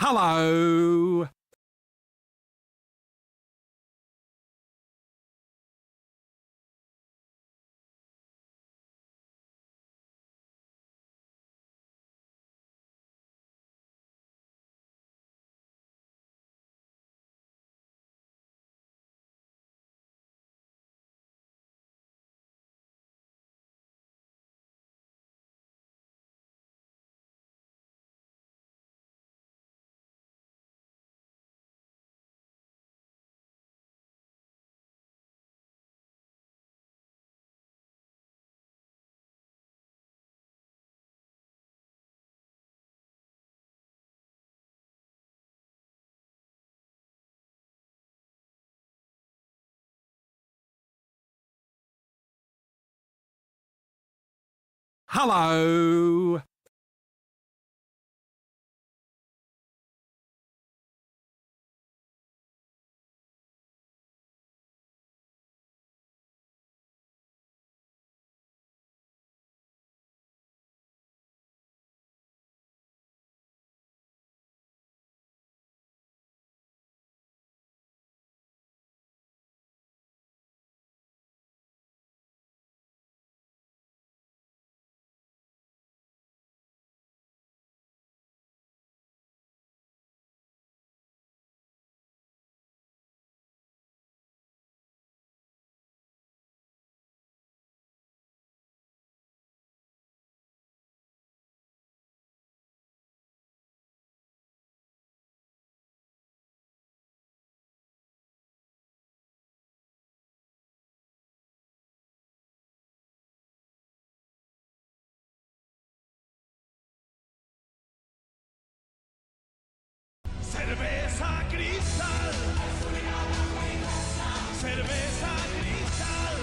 Hello. Hello. Cerveza cristal. Cerveza cristal.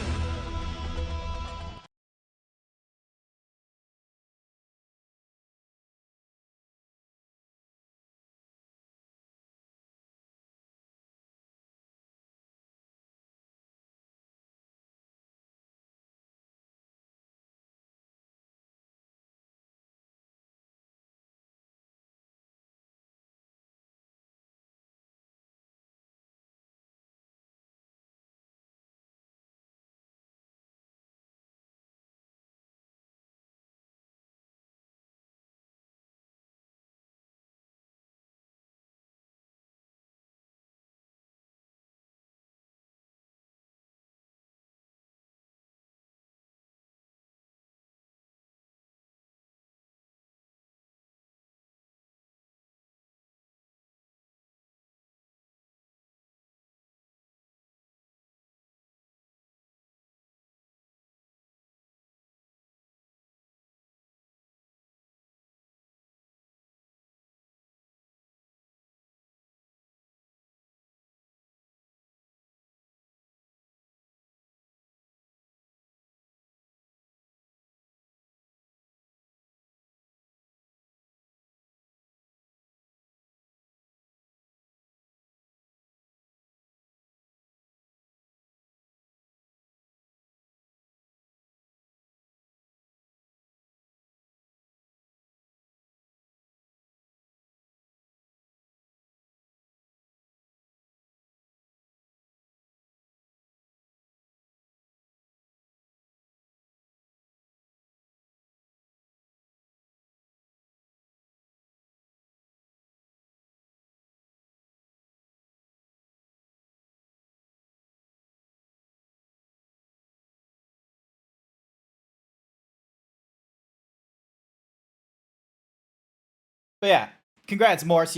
But yeah, congrats, Morse.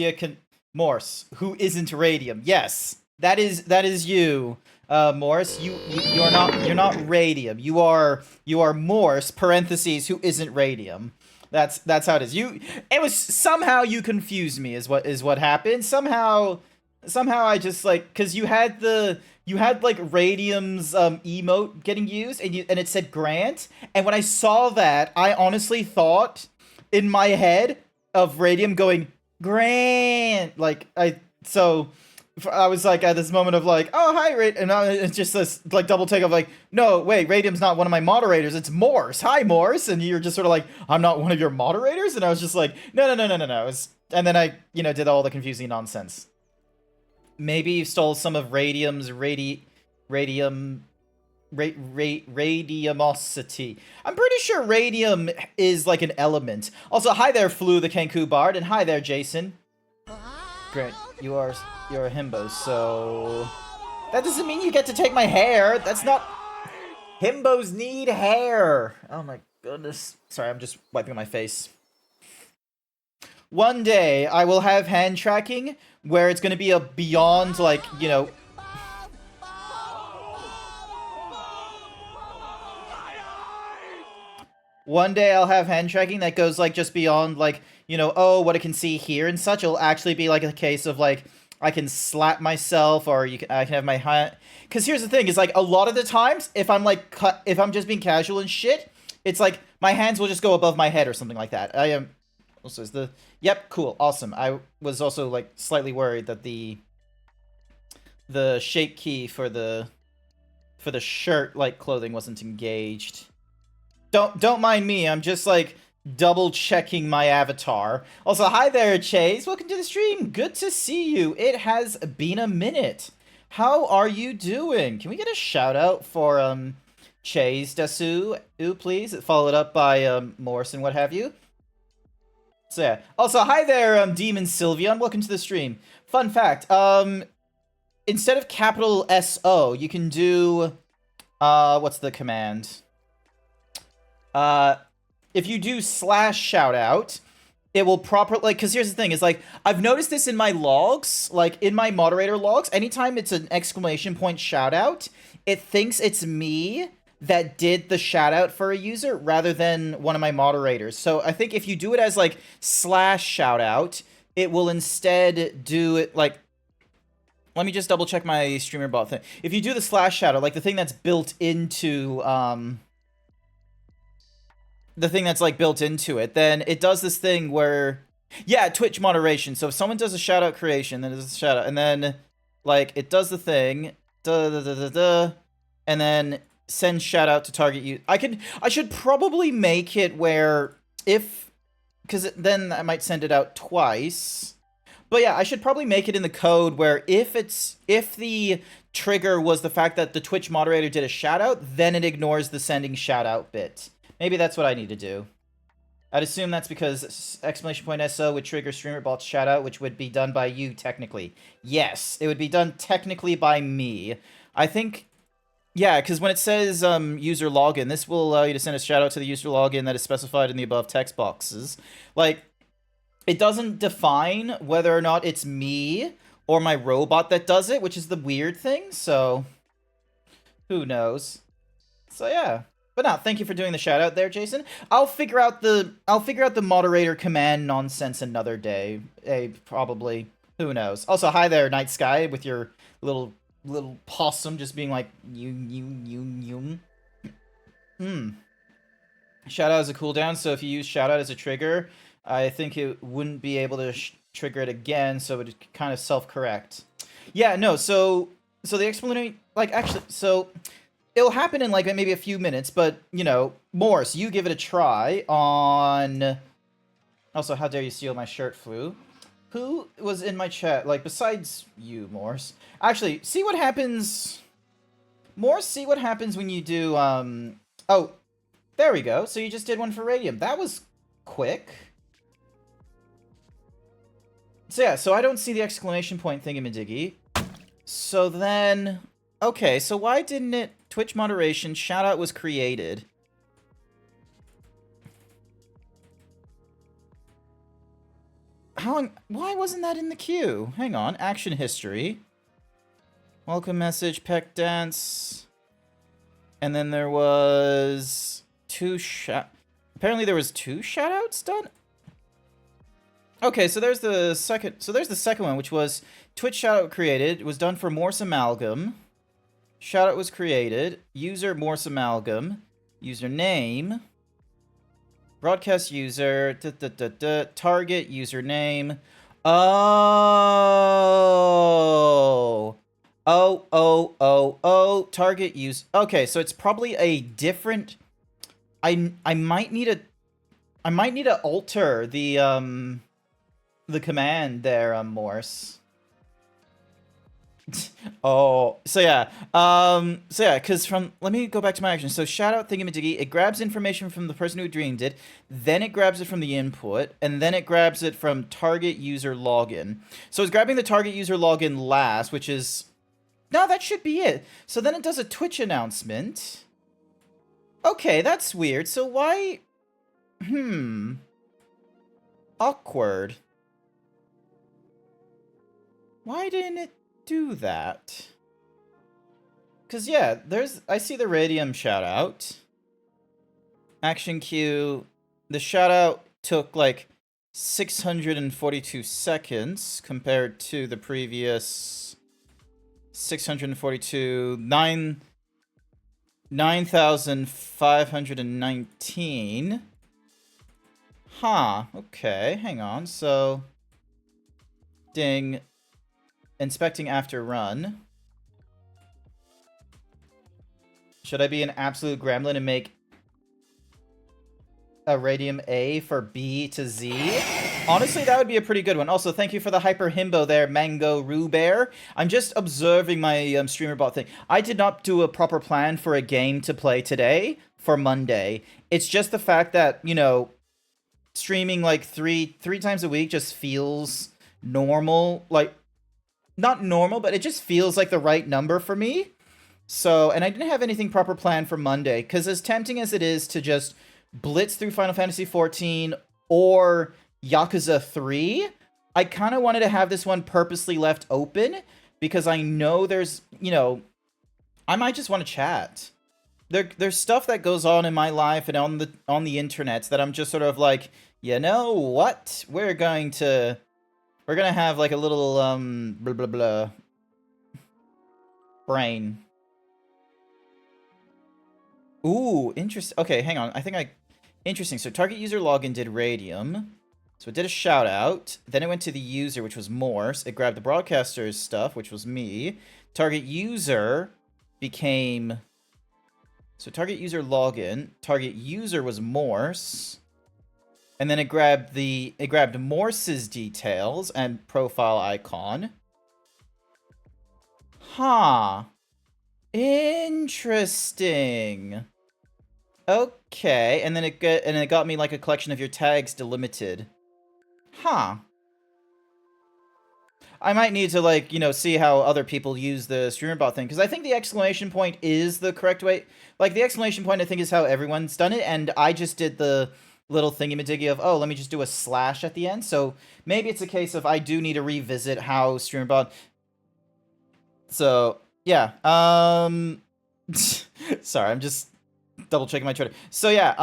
Morse, who isn't radium? Yes, that is you, Morse. You're not radium. You are Morse (parentheses) who isn't radium. That's how it is. It was somehow you confused me is what happened. Somehow I just like because you had like radium's emote getting used and it said Grant, and when I saw that I honestly thought in my head of Radium going Grant, like I was like at this moment of like, oh hi Radium, and it's just this like double take of like, no wait, Radium's not one of my moderators, it's Morse. Hi Morse, and you're just sort of like, I'm not one of your moderators, and I was just like, no, And then I, did all the confusing nonsense. Maybe you stole some of Radium's radiumosity. I'm pretty sure radium is like an element. Also, hi there, Flu the Kenku Bard, and hi there, Jason. Grant, you're a himbo, so that doesn't mean you get to take my hair. That's not. Himbos need hair. Oh my goodness. Sorry, I'm just wiping my face. One day, I will have hand tracking where it's going to be a beyond, like, One day I'll have hand tracking that goes, like, just beyond, like, oh, what I can see here and such. It'll actually be, like, a case of, like, I can slap myself, or I can have my hand. Because here's the thing, is, like, a lot of the times, if I'm, like, if I'm just being casual and shit, it's, like, my hands will just go above my head or something like that. I am... Also, is the... Yep, cool, awesome. I was also, like, slightly worried that the shape key for the shirt, like, clothing wasn't engaged. Don't mind me, I'm just, like, double-checking my avatar. Also, hi there, Chase. Welcome to the stream. Good to see you. It has been a minute. How are you doing? Can we get a shout-out for, Chase Dasu, please? Followed up by, Morse and what have you. So yeah. Also, hi there, Demon Sylveon. Welcome to the stream. Fun fact, instead of capital S-O, you can do, what's the command? If you do / shoutout, it will like, because here's the thing, is like, I've noticed this in my logs, like, in my moderator logs, anytime it's an exclamation point shoutout, it thinks it's me that did the shoutout for a user rather than one of my moderators. So I think if you do it as, like, / shoutout, it will instead do it, like, let me just double check my streamer bot thing. If you do the / shoutout, like, the thing that's built into, the thing that's, like, built into it, then it does this thing where, yeah, Twitch moderation. So if someone does a shoutout creation, then it does a shoutout, and then, like, it does the thing, and then send shoutout to target you. I should probably make it where because then I might send it out twice. But yeah, I should probably make it in the code where if the trigger was the fact that the Twitch moderator did a shoutout, then it ignores the sending shoutout bit. Maybe that's what I need to do. I'd assume that's because exclamation point SO would trigger streamer bot's shoutout, which would be done by you technically. Yes, it would be done technically by me. I think, yeah, because when it says user login, this will allow you to send a shoutout to the user login that is specified in the above text boxes. Like, it doesn't define whether or not it's me or my robot that does it, which is the weird thing, so who knows. So yeah. But no, thank you for doing the shout out there, Jason. I'll figure out the moderator command nonsense another day. Probably. Who knows? Also, hi there, Night Sky, with your little possum just being like you. Shout out is a cooldown, so if you use shout out as a trigger, I think it wouldn't be able to trigger it again, so it would kind of self-correct. Yeah, no, so the explanation, like, actually, so it'll happen in, like, maybe a few minutes, but, Morse, you give it a try on... Also, how dare you steal my shirt, Flu? Who was in my chat, like, besides you, Morse? Actually, see what happens... Morse, see what happens when you do, Oh, there we go. So you just did one for Radium. That was quick. So yeah, so I don't see the exclamation point thingamadiggy. So then... Okay, so why didn't it... Twitch moderation, shoutout was created. Why wasn't that in the queue? Hang on, action history. Welcome message, peck dance. And then there was... Apparently there was 2 shoutouts done? Okay, so there's the second one, which was Twitch shoutout created. It was done for Morse Amalgam. Shoutout was created. User Morse Amalgam. Username. Broadcast user. Target username. Oh. Target use. Okay, so it's probably a different. I might need to alter the the command there, Morse. Oh, so yeah, because let me go back to my action. So shout out thingamadiggy, it grabs information from the person who dreamed it, then it grabs it from the input, and then it grabs it from target user login. So it's grabbing the target user login last, which is, no, that should be it. So then it does a Twitch announcement. Okay, that's weird. So why, awkward. Why didn't it do that? Because, yeah, I see the Radium shout-out. Action queue. The shout-out took, like, 642 seconds compared to the previous 642, 9,519. Huh, okay, hang on, so... Ding. Inspecting after run. Should I be an absolute gremlin and make a Radium A for B to Z? Honestly, that would be a pretty good one. Also, thank you for the hyper himbo there, Mango Rubear. I'm just observing my streamer bot thing. I did not do a proper plan for a game to play today for Monday. It's just the fact that, you know, streaming like three times a week just feels normal. Like, not normal, but it just feels like the right number for me. So, and I didn't have anything proper planned for Monday, because as tempting as it is to just blitz through Final Fantasy XIV or Yakuza 3, I kind of wanted to have this one purposely left open, because I know there's, you know, I might just want to chat. There's stuff that goes on in my life and on the internet that I'm just sort of like, you know what? We're gonna have like a little blah blah blah brain. Ooh, interesting. Okay, hang on. Interesting. So target user login did Radium. So it did a shout out. Then it went to the user, which was Morse. It grabbed the broadcaster's stuff, which was me. Target user became... So target user login. Target user was Morse. And then it grabbed Morse's details and profile icon. Huh. Interesting. Okay, and then it got me like a collection of your tags delimited. Huh. I might need to, like, you know, see how other people use the streamer bot thing, because I think the exclamation point is the correct way. Like, the exclamation point, I think, is how everyone's done it, and I just did the little thingy-majiggy of, oh, let me just do a slash at the end. So maybe it's a case of I do need to revisit how streamer bot... So, yeah. Sorry, I'm just double-checking my Twitter. So, yeah,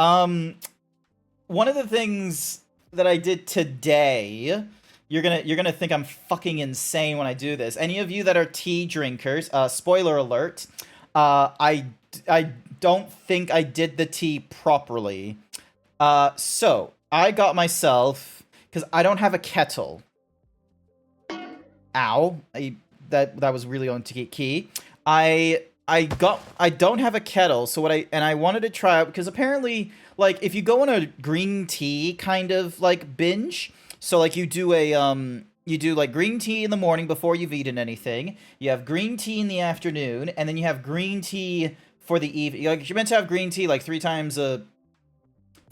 one of the things that I did today... You're gonna think I'm fucking insane when I do this. Any of you that are tea drinkers, spoiler alert, I don't think I did the tea properly. So I got myself, because I don't have a kettle. Ow, that was really on key. I don't have a kettle, so I wanted to try out, because apparently, like, if you go on a green tea kind of like binge. So, like, you do like green tea in the morning before you've eaten anything. You have green tea in the afternoon, and then you have green tea for the evening. Like, you're meant to have green tea like three times a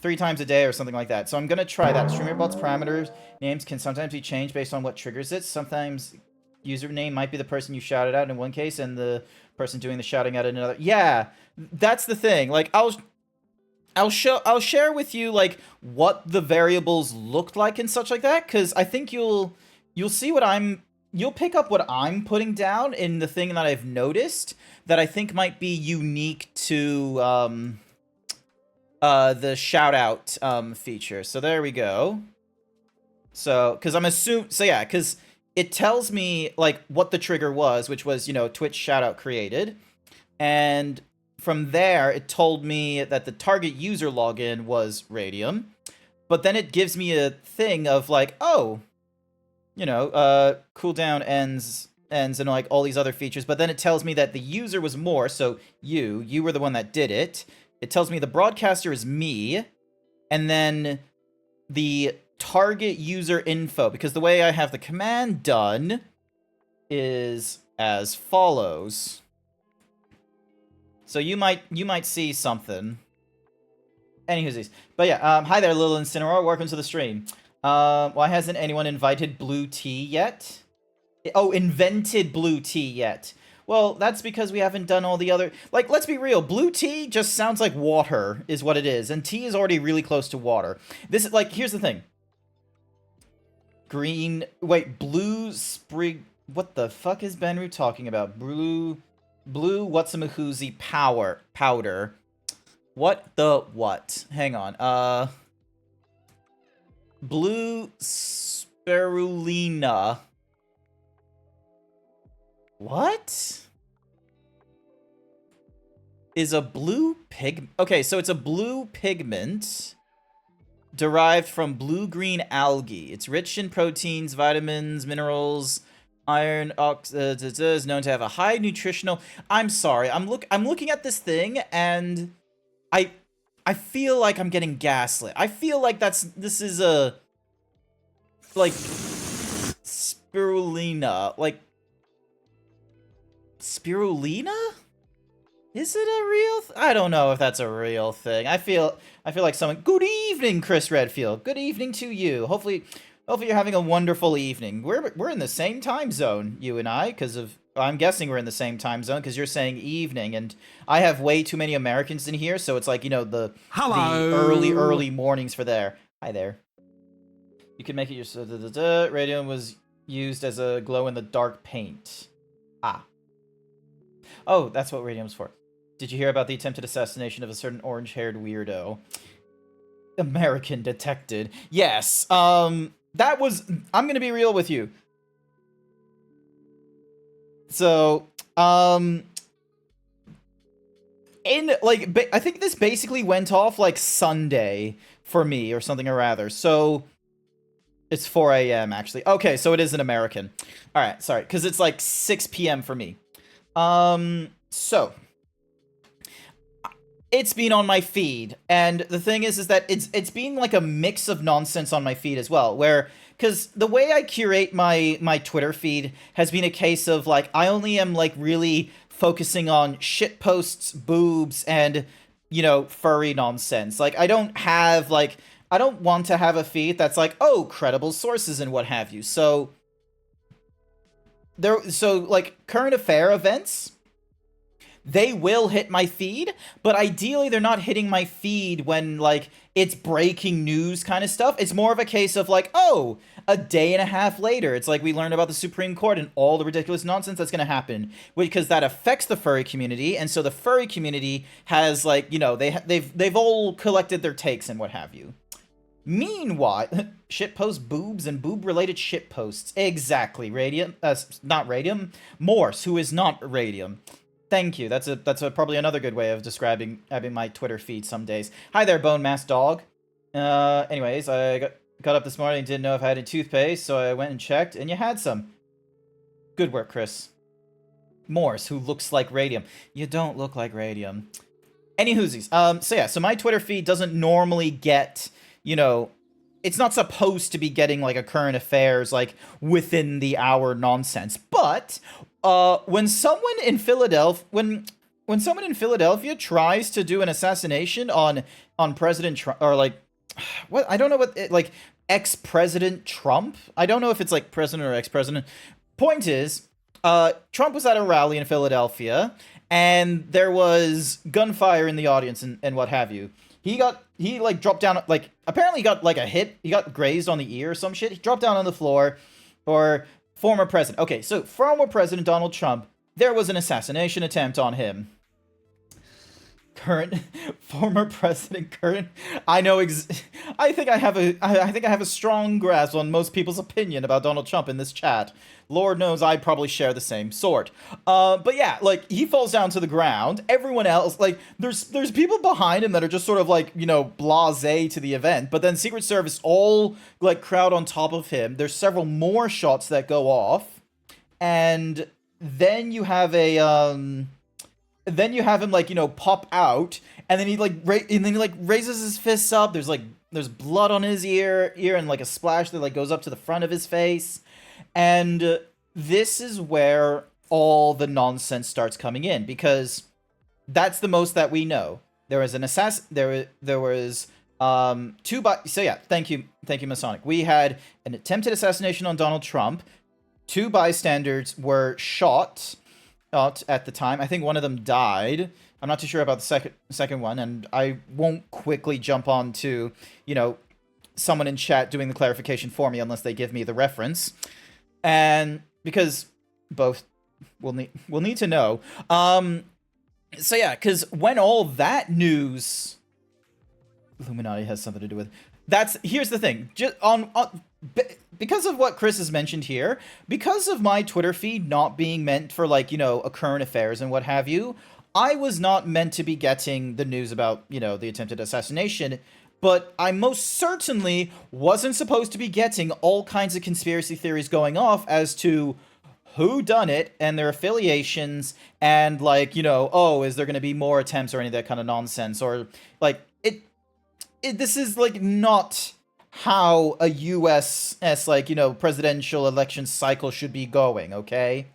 day or something like that. So I'm gonna try that. StreamerBot's parameters names can sometimes be changed based on what triggers it. Sometimes username might be the person you shouted out in one case, and the person doing the shouting out in another. Yeah, that's the thing. Like, I'll share with you, like, what the variables looked like and such like that, because I think you'll see you'll pick up what I'm putting down in the thing that I've noticed that I think might be unique to the shout out feature. So there we go. So because it tells me, like, what the trigger was, which was, you know, Twitch shout out created, and from there, it told me that the target user login was Radium, but then it gives me a thing of, like, oh, you know, cooldown ends and, like, all these other features, but then it tells me that the user was Morse, so you were the one that did it. It tells me the broadcaster is me, and then the target user info, because the way I have the command done is as follows. So you might see something. Anywho's, but yeah, hi there, Lil Incineroar. Welcome to the stream. Why hasn't anyone invited blue tea yet? Oh, invented blue tea yet? Well, that's because we haven't done all the other... Like, let's be real. Blue tea just sounds like water is what it is. And tea is already really close to water. This is, like, here's the thing. Green... Wait, blue sprig... What the fuck is Benru talking about? Blue whatsamahoozy powder. What the what? Hang on. Blue spirulina. What? Is a blue pig... Okay, so it's a blue pigment derived from blue-green algae. It's rich in proteins, vitamins, minerals, iron, is known to have a high nutritional... I'm sorry, I'm looking at this thing, and I feel like I'm getting gaslit. I feel like this is a... Like... Spirulina. Like... Spirulina? Is it a real... I don't know if that's a real thing. I feel like someone... Good evening, Chris Redfield. Good evening to you. Hopefully you're having a wonderful evening. We're in the same time zone, you and I, because of... I'm guessing we're in the same time zone, because you're saying evening, and I have way too many Americans in here, so it's like, you know, the early mornings for there. Hi there. You can make it your... Radium was used as a glow-in-the-dark paint. Ah. Oh, that's what radium's for. Did you hear about the attempted assassination of a certain orange-haired weirdo? American detected. Yes, that was... I'm gonna be real with you. So, I think this basically went off, like, Sunday for me, or something or rather. So, it's 4 a.m., actually. Okay, so it is an American. Alright, sorry, because it's, like, 6 p.m. for me. So it's been on my feed, and the thing is that it's been like a mix of nonsense on my feed as well, where, because the way I curate my Twitter feed has been a case of, like, I only am, like, really focusing on shit posts, boobs, and, you know, furry nonsense. Like, I don't want to have a feed that's like, oh, credible sources and what have you. So like, current affair events, they will hit my feed, but ideally they're not hitting my feed when, like, it's breaking news kind of stuff. It's more of a case of, like, oh, a day and a half later, it's like we learned about the Supreme Court and all the ridiculous nonsense that's going to happen, because that affects the furry community, and so the furry community has, like, you know, they've all collected their takes and what have you. Meanwhile, shitpost boobs and boob-related shitposts. Exactly, Radium. Not Radium. Morse, who is not Radium. Thank you. That's probably another good way of describing having my Twitter feed some days. Hi there, Bone Mass Dog. Anyways, I got up this morning and didn't know if I had any toothpaste, so I went and checked, and you had some. Good work, Chris. Morse, who looks like Radium. You don't look like Radium. Any whoosies. So yeah, so my Twitter feed doesn't normally get... You know, it's not supposed to be getting, like, a current affairs, like, within the hour nonsense. But when someone in Philadelphia, when someone in Philadelphia tries to do an assassination on President Trump, or, like, what, I don't know what, like, ex-President Trump? I don't know if it's, like, president or ex-president. Point is, Trump was at a rally in Philadelphia, and there was gunfire in the audience and what have you. He like dropped down, like, apparently he got like a hit. He got grazed on the ear or some shit. He dropped down on the floor. Or former president. Okay, so former President Donald Trump, there was an assassination attempt on him. Former president, I know I think I have a strong grasp on most people's opinion about Donald Trump in this chat. Lord knows I probably share the same sort. But yeah, like, he falls down to the ground. Everyone else, like, there's people behind him that are just sort of, like, you know, blasé to the event. But then Secret Service all, like, crowd on top of him. There's several more shots that go off. And then you have him, like, you know, pop out, and then he raises his fists up. There's, like, there's blood on his ear and like a splash that like goes up to the front of his face. And this is where all the nonsense starts coming in, because that's the most that we know. There was an there was so yeah, thank you Masonic. We had an attempted assassination on Donald Trump. 2 bystanders were shot at the time. I think one of them died. I'm not too sure about the second one, and I won't quickly jump on to, someone in chat doing the clarification for me unless they give me the reference. And because both will need to know. So yeah, because when all that news, Illuminati has something to do with. Here's the thing. Just because of what Chris has mentioned here, because of my Twitter feed not being meant for like, a current affairs and what have you, I was not meant to be getting the news about, the attempted assassination, but I most certainly wasn't supposed to be getting all kinds of conspiracy theories going off as to who done it and their affiliations and like, oh, is there going to be more attempts or any of that kind of nonsense, or like this is like not how a US like, presidential election cycle should be going, okay?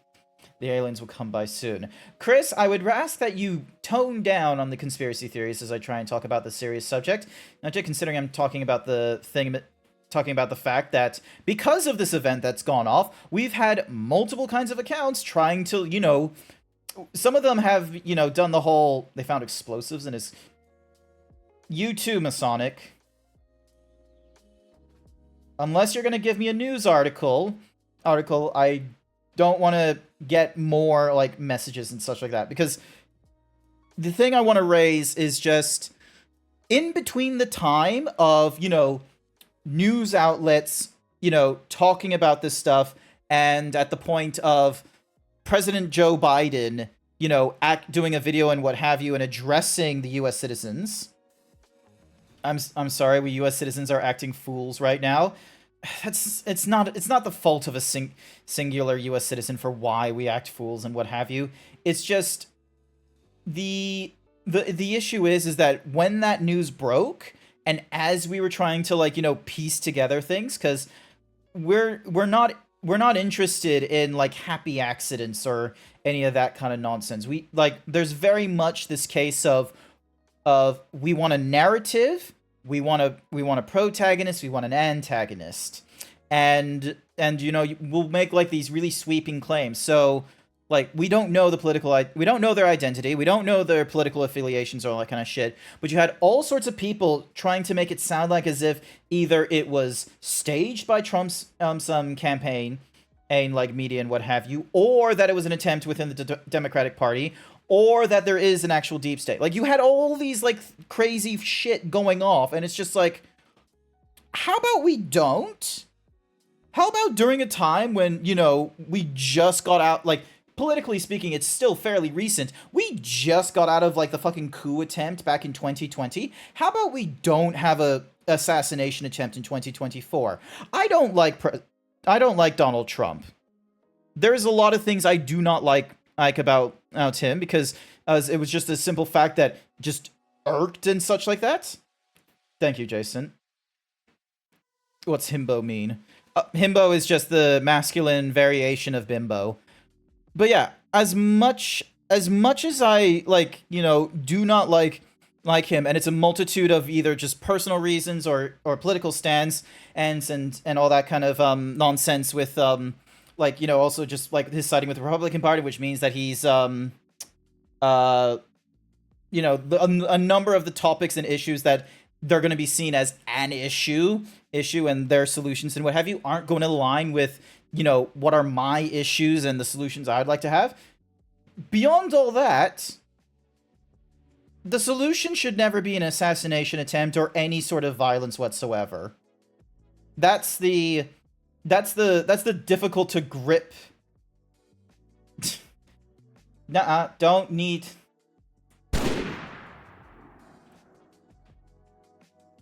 The aliens will come by soon. Chris, I would ask that you tone down on the conspiracy theories as I try and talk about the serious subject. Not just considering I'm talking about the fact that because of this event that's gone off, we've had multiple kinds of accounts trying to, some of them have, done the whole, they found explosives in his... You too, Masonic. Unless you're going to give me a news article, I don't want to get more, like, messages and such like that. Because the thing I want to raise is just, in between the time of, news outlets, talking about this stuff, and at the point of President Joe Biden, doing a video and what have you, and addressing the U.S. citizens. I'm sorry, we U.S. citizens are acting fools right now. It's not the fault of a singular U.S. citizen for why we act fools and what have you. It's just the issue is that when that news broke, and as we were trying to like piece together things, because we're not interested in like happy accidents or any of that kind of nonsense. We like there's very much this case of we want a narrative, we want a protagonist, we want an antagonist, and we'll make like these really sweeping claims. So like we don't know we don't know their identity, we don't know their political affiliations or all that kind of shit. But you had all sorts of people trying to make it sound like as if either it was staged by Trump's some campaign and like media and what have you, or that it was an attempt within the Democratic Party, or that there is an actual deep state. Like, you had all these, like, crazy shit going off, and it's just like, how about we don't? How about during a time when, we just got out, like, politically speaking, it's still fairly recent. We just got out of, like, the fucking coup attempt back in 2020. How about we don't have a assassination attempt in 2024? I don't like Donald Trump. There's a lot of things I do not like about him, because it was just a simple fact that just irked and such like that. Thank you, Jason. What's himbo mean? Himbo is just the masculine variation of bimbo. But yeah, as much as I like, do not like him, and it's a multitude of either just personal reasons or political stands and all that kind of nonsense with like, also just like his siding with the Republican Party, which means that he's a number of the topics and issues that they're going to be seen as an issue and their solutions and what have you aren't going to align with, what are my issues and the solutions I'd like to have. Beyond all that, the solution should never be an assassination attempt or any sort of violence whatsoever. That's the difficult to grip. Nuh-uh, don't need.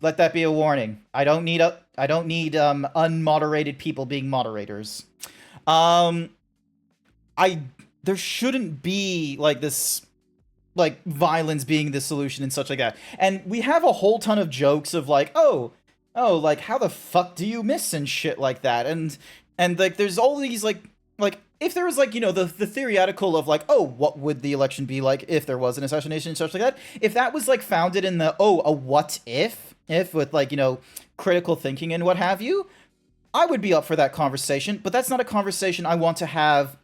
Let that be a warning. I don't need unmoderated people being moderators. There shouldn't be like this, like, violence being the solution and such like that. And we have a whole ton of jokes of like, oh, oh, like how the fuck do you miss and shit like that, and like there's all these like if there was like the theoretical of like, oh, what would the election be like if there was an assassination and stuff like that, if that was like founded in the, oh, a what if with like critical thinking and what have you, I would be up for that conversation. But that's not a conversation I want to have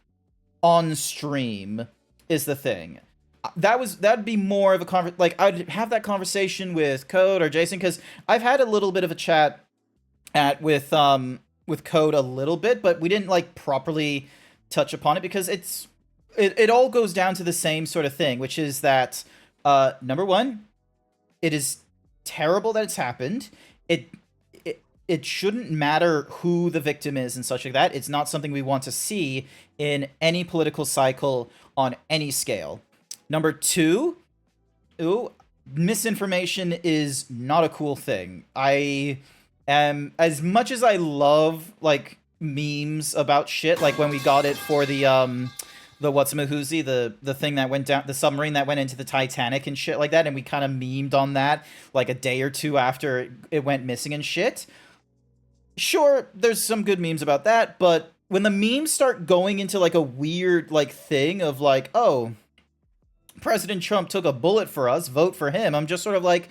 on stream, is the thing. That'd be more of a like I'd have that conversation with Code or Jason, because I've had a little bit of a chat with Code a little bit, but we didn't like properly touch upon it because it all goes down to the same sort of thing, which is that number one, it is terrible that it's happened. It shouldn't matter who the victim is and such like that. It's not something we want to see in any political cycle on any scale. Number two, ooh, misinformation is not a cool thing. I am, as much as I love like memes about shit, like when we got it for the what's-a-mahoozy, the thing that went down, the submarine that went into the Titanic and shit like that, and we kind of memed on that like a day or two after it went missing and shit. Sure, there's some good memes about that, but when the memes start going into like a weird like thing of like, oh, President Trump took a bullet for us, vote for him, I'm just sort of like,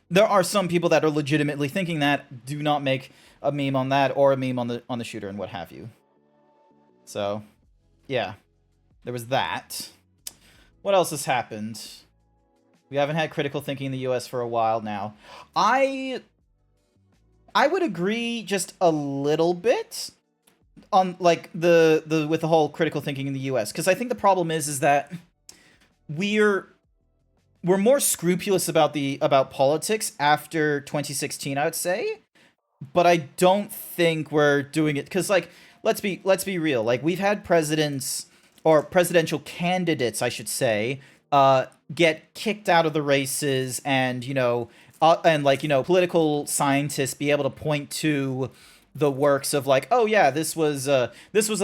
there are some people that are legitimately thinking that. Do not make a meme on that or a meme on the shooter and what have you. So, yeah, there was that. What else has happened? We haven't had critical thinking in the U.S. for a while now. I would agree just a little bit on like the with the whole critical thinking in the U.S. because I think the problem is that we're more scrupulous about politics after 2016, I would say, but I don't think we're doing it because like let's be real. Like we've had presidents or presidential candidates, I should say, get kicked out of the races, and and like political scientists be able to point to the works of like, oh yeah, this was a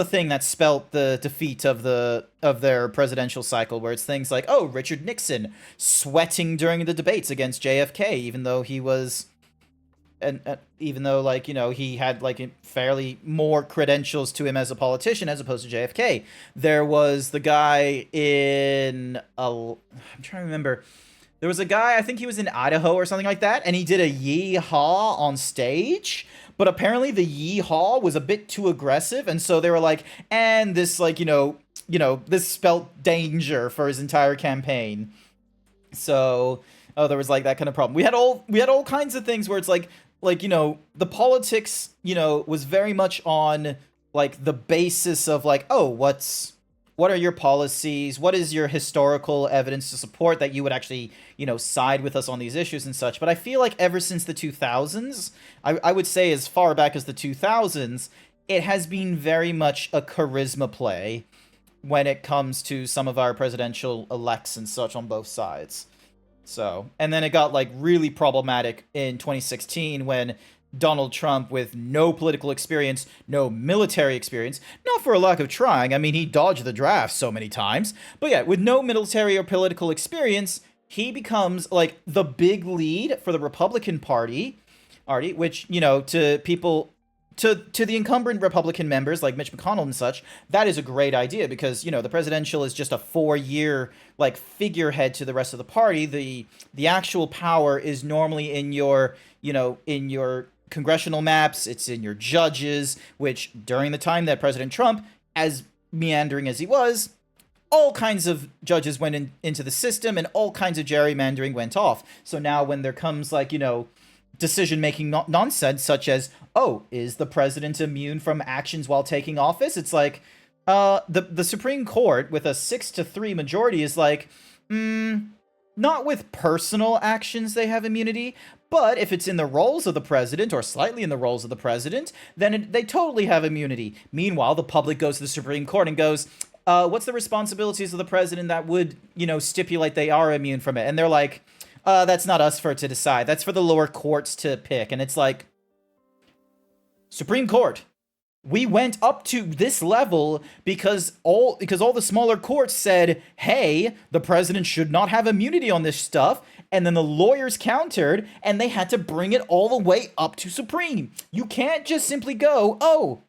thing that spelt the defeat of their presidential cycle, where it's things like, oh, Richard Nixon sweating during the debates against JFK, even though he was and even though like he had like fairly more credentials to him as a politician as opposed to JFK. There was the guy I'm trying to remember. There was a guy, I think he was in Idaho or something like that, and he did a yee-haw on stage, but apparently the yee-haw was a bit too aggressive, and so they were like, and this like this spelt danger for his entire campaign. So, oh, there was like that kind of problem. We had all kinds of things where it's like the politics was very much on like the basis of like, oh, what are your policies? What is your historical evidence to support that you would actually, side with us on these issues and such? But I feel like ever since the 2000s, I would say as far back as the 2000s, it has been very much a charisma play when it comes to some of our presidential elects and such on both sides. So, and then it got like really problematic in 2016 when Donald Trump, with no political experience, no military experience, not for a lack of trying, I mean, he dodged the draft so many times, but yeah, with no military or political experience, he becomes like the big lead for the Republican Party, which, to people, to the incumbent Republican members like Mitch McConnell and such, that is a great idea because, the presidential is just a 4-year like figurehead to the rest of the party. The actual power is normally in your congressional maps, it's in your judges, which during the time that President Trump, as meandering as he was, all kinds of judges went into the system and all kinds of gerrymandering went off. So now when there comes like, decision-making nonsense such as, oh, is the president immune from actions while taking office? It's like, the Supreme Court with a 6-3 majority is like, not with personal actions they have immunity, but if it's in the roles of the president or slightly in the roles of the president, then they totally have immunity. Meanwhile, the public goes to the Supreme Court and goes, what's the responsibilities of the president that would, stipulate they are immune from it? And they're like, that's not us for to decide. That's for the lower courts to pick. And it's like, Supreme Court, we went up to this level because all the smaller courts said, hey, the president should not have immunity on this stuff. and then the lawyers countered, and they had to bring it all the way up to Supreme. You can't just simply go, oh,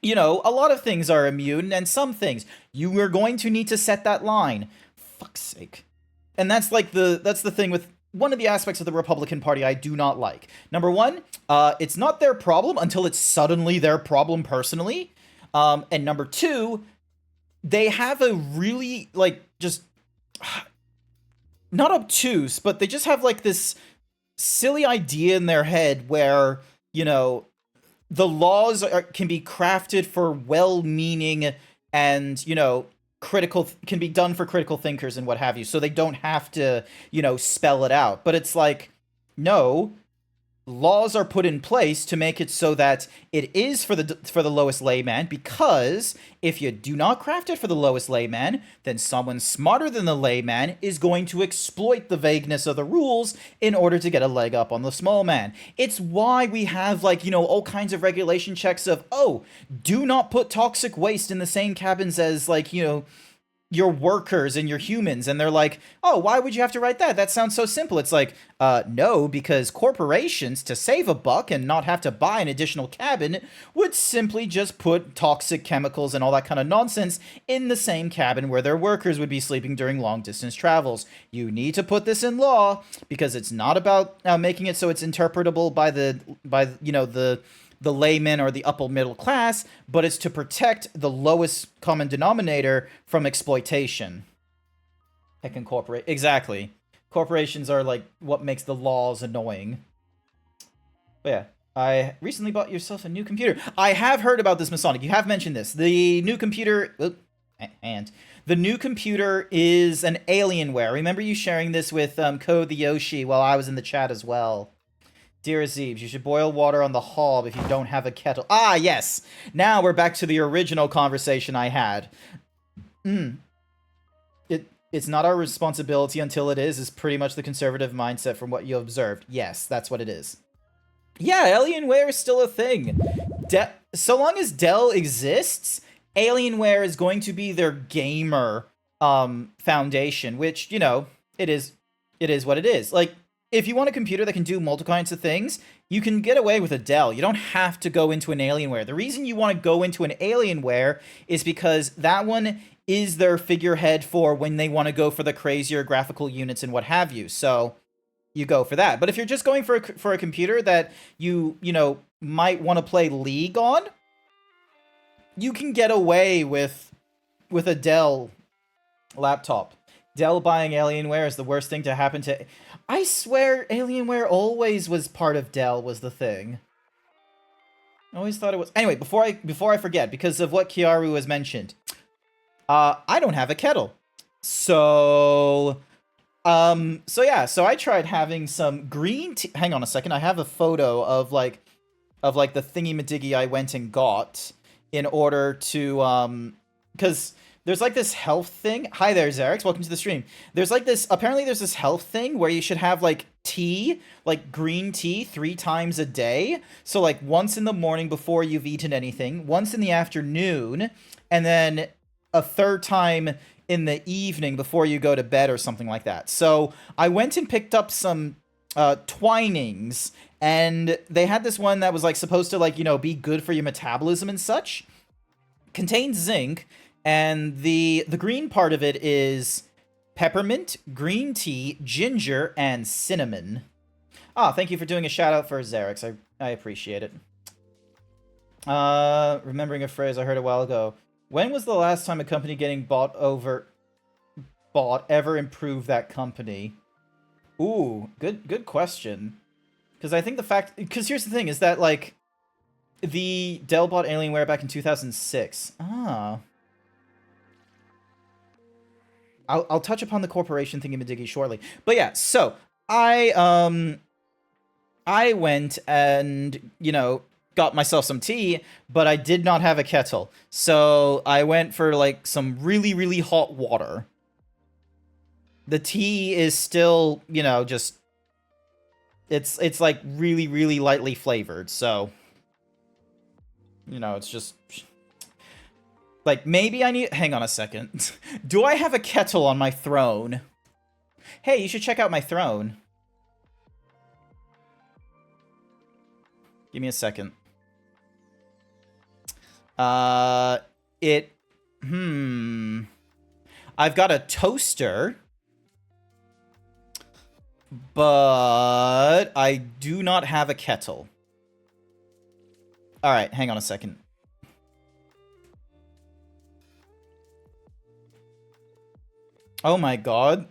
you know, a lot of things are immune, and some things. You are going to need to set that line. Fuck's sake. And that's like that's the thing with one of the aspects of the Republican Party I do not like. Number one, it's not their problem until it's suddenly their problem personally. And number two, they have a really, like, just not obtuse, but they just have like this silly idea in their head where, you know, the laws can be crafted for well-meaning and, you know, can be done for critical thinkers and what have you, so they don't have to, you know, spell it out. But it's like, no, laws are put in place to make it so that it is for the lowest layman, because if you do not craft it for the lowest layman, then someone smarter than the layman is going to exploit the vagueness of the rules in order to get a leg up on the small man. It's why we have, like, you know, all kinds of regulation checks of, oh, do not put toxic waste in the same cabins as, like, you know, your workers and your humans. And they're like, oh, why would you have to write that? That sounds so simple. It's like, no, because corporations, to save a buck and not have to buy an additional cabin, would simply just put toxic chemicals and all that kind of nonsense in the same cabin where their workers would be sleeping during long distance travels. You need to put this in law because it's not about making it so it's interpretable by you know, the layman or the upper middle class, but it's to protect the lowest common denominator from exploitation. Heck, incorporate. Exactly. Corporations are like what makes the laws annoying. But yeah, I recently bought yourself a new computer. I have heard about this, Masonic. You have mentioned this. The new computer... and the new computer is an Alienware. Remember you sharing this with Code the Yoshi while I was in the chat as well. Dear Zeebs, you should boil water on the hob if you don't have a kettle. Ah, yes! Now we're back to the original conversation I had. It's not our responsibility until it is pretty much the conservative mindset from what you observed. Yes, that's what it is. Yeah, Alienware is still a thing. So long as Dell exists, Alienware is going to be their gamer foundation, which, you know, it is what it is. Like, if you want a computer that can do multiple kinds of things, you can get away with a Dell. You don't have to go into an Alienware. The reason you want to go into an Alienware is because that one is their figurehead for when they want to go for the crazier graphical units and what have you. So you go for that. But if you're just going for a computer that you know, might want to play League on, you can get away with a Dell laptop. Dell buying Alienware is the worst thing to happen to... I swear Alienware always was part of Dell, was the thing. I always thought it was... Anyway, before I forget, because of what Kiaru has mentioned, I don't have a kettle. So yeah, so I tried having some green tea... Hang on a second, I have a photo of the thingy-madiggy I went and got in order to, because... There's like this health thing. Hi there, Xerix. Welcome to the stream. There's like this, apparently there's this health thing where you should have like tea, like green tea 3 times a day. So like once in the morning before you've eaten anything, once in the afternoon, and then a 3rd time in the evening before you go to bed or something like that. So I went and picked up some Twinings, and they had this one that was like supposed to, like, you know, be good for your metabolism and such. Contains zinc. And the green part of it is peppermint, green tea, ginger, and cinnamon. Ah, thank you for doing a shout out for Xerix. I appreciate it. Remembering a phrase I heard a while ago. When was the last time a company getting bought ever improved that company? Ooh, good question. Because I think because here's the thing, is that, like, the Dell bought Alienware back in 2006. Ah. I'll touch upon the corporation thingy-madiggy shortly. But yeah, so I went and, you know, got myself some tea, but I did not have a kettle. So I went for like some really, really hot water. The tea is still, you know, just it's like really, really lightly flavored. So, you know, it's just... Like, maybe I need... Hang on a second. Do I have a kettle on my throne? Hey, you should check out my throne. Give me a second. I've got a toaster, but I do not have a kettle. All right, hang on a second. Oh my god.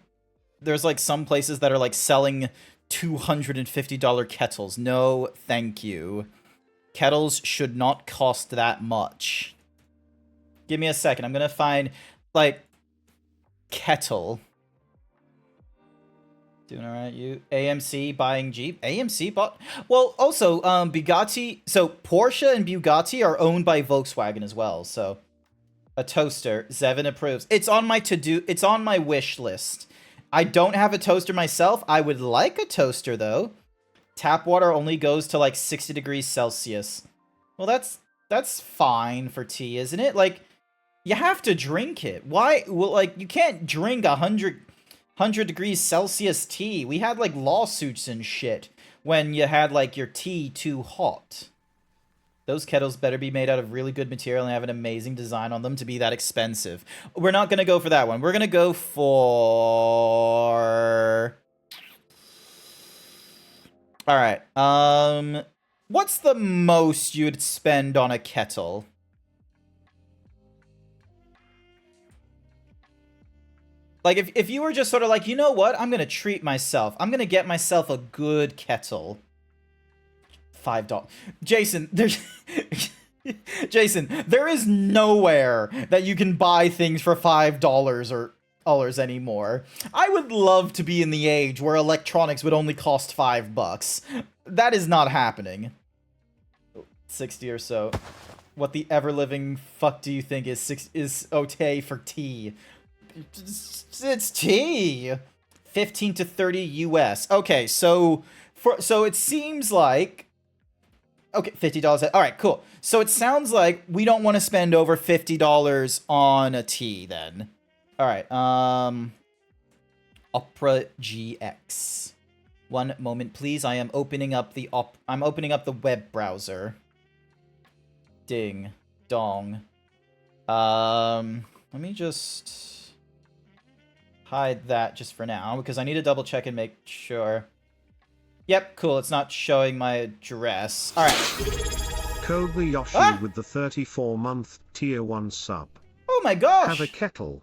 There's like some places that are like selling $250 kettles. No, thank you. Kettles should not cost that much. Give me a second. I'm gonna find like kettle. Doing all right, you. AMC buying Jeep. AMC bought. Well, also Bugatti. So Porsche and Bugatti are owned by Volkswagen as well. So a toaster. Zevin approves. It's on my to-do. It's on my wish list. I don't have a toaster myself. I would like a toaster though. Tap water only goes to like 60 degrees Celsius. Well, that's fine for tea, isn't it? Like, you have to drink it. Why? Well, like, you can't drink 100 degrees Celsius tea. We had like lawsuits and shit when you had like your tea too hot. Those kettles better be made out of really good material and have an amazing design on them to be that expensive. We're not going to go for that one. We're going to go for... All right. What's the most you'd spend on a kettle? Like, if you were just sort of like, you know what? I'm going to treat myself. I'm going to get myself a good kettle. $5. Jason, there's... Jason, there is nowhere that you can buy things for $5 or dollars anymore. I would love to be in the age where electronics would only cost $5. That is not happening. 60 or so. What the ever-living fuck do you think is okay for tea? It's tea. 15 to 30 US. Okay, so it seems like okay, $50. All right, cool. So it sounds like we don't want to spend over $50 on a tea then. All right. Opera GX. One moment, please. I am opening up the web browser. Ding dong. Let me just hide that just for now because I need to double check and make sure. Yep, cool. It's not showing my address. All right. Kobayashi with the 34-month tier 1 sub. Oh my gosh. Have a kettle.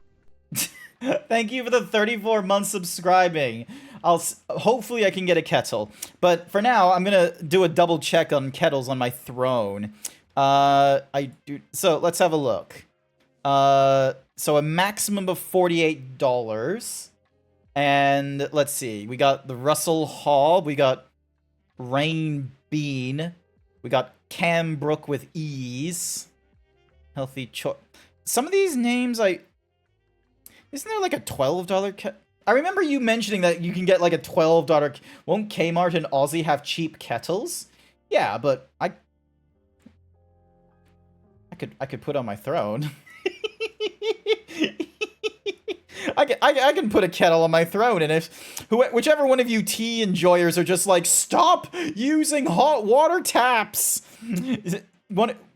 Thank you for the 34 months subscribing. Hopefully I can get a kettle. But for now, I'm going to do a double check on kettles on my throne. So let's have a look. So a maximum of $48. And let's see, we got the Russell Hall, we got Rain Bean, we got Cambrook with ease, Healthy Choice. Some of these names, isn't there like a $12 I remember you mentioning that you can get like a $12. Won't Kmart and Aussie have cheap kettles? Yeah, but I could put on my throne. I can put a kettle on my throne, and if whichever one of you tea enjoyers are just like, stop using hot water taps,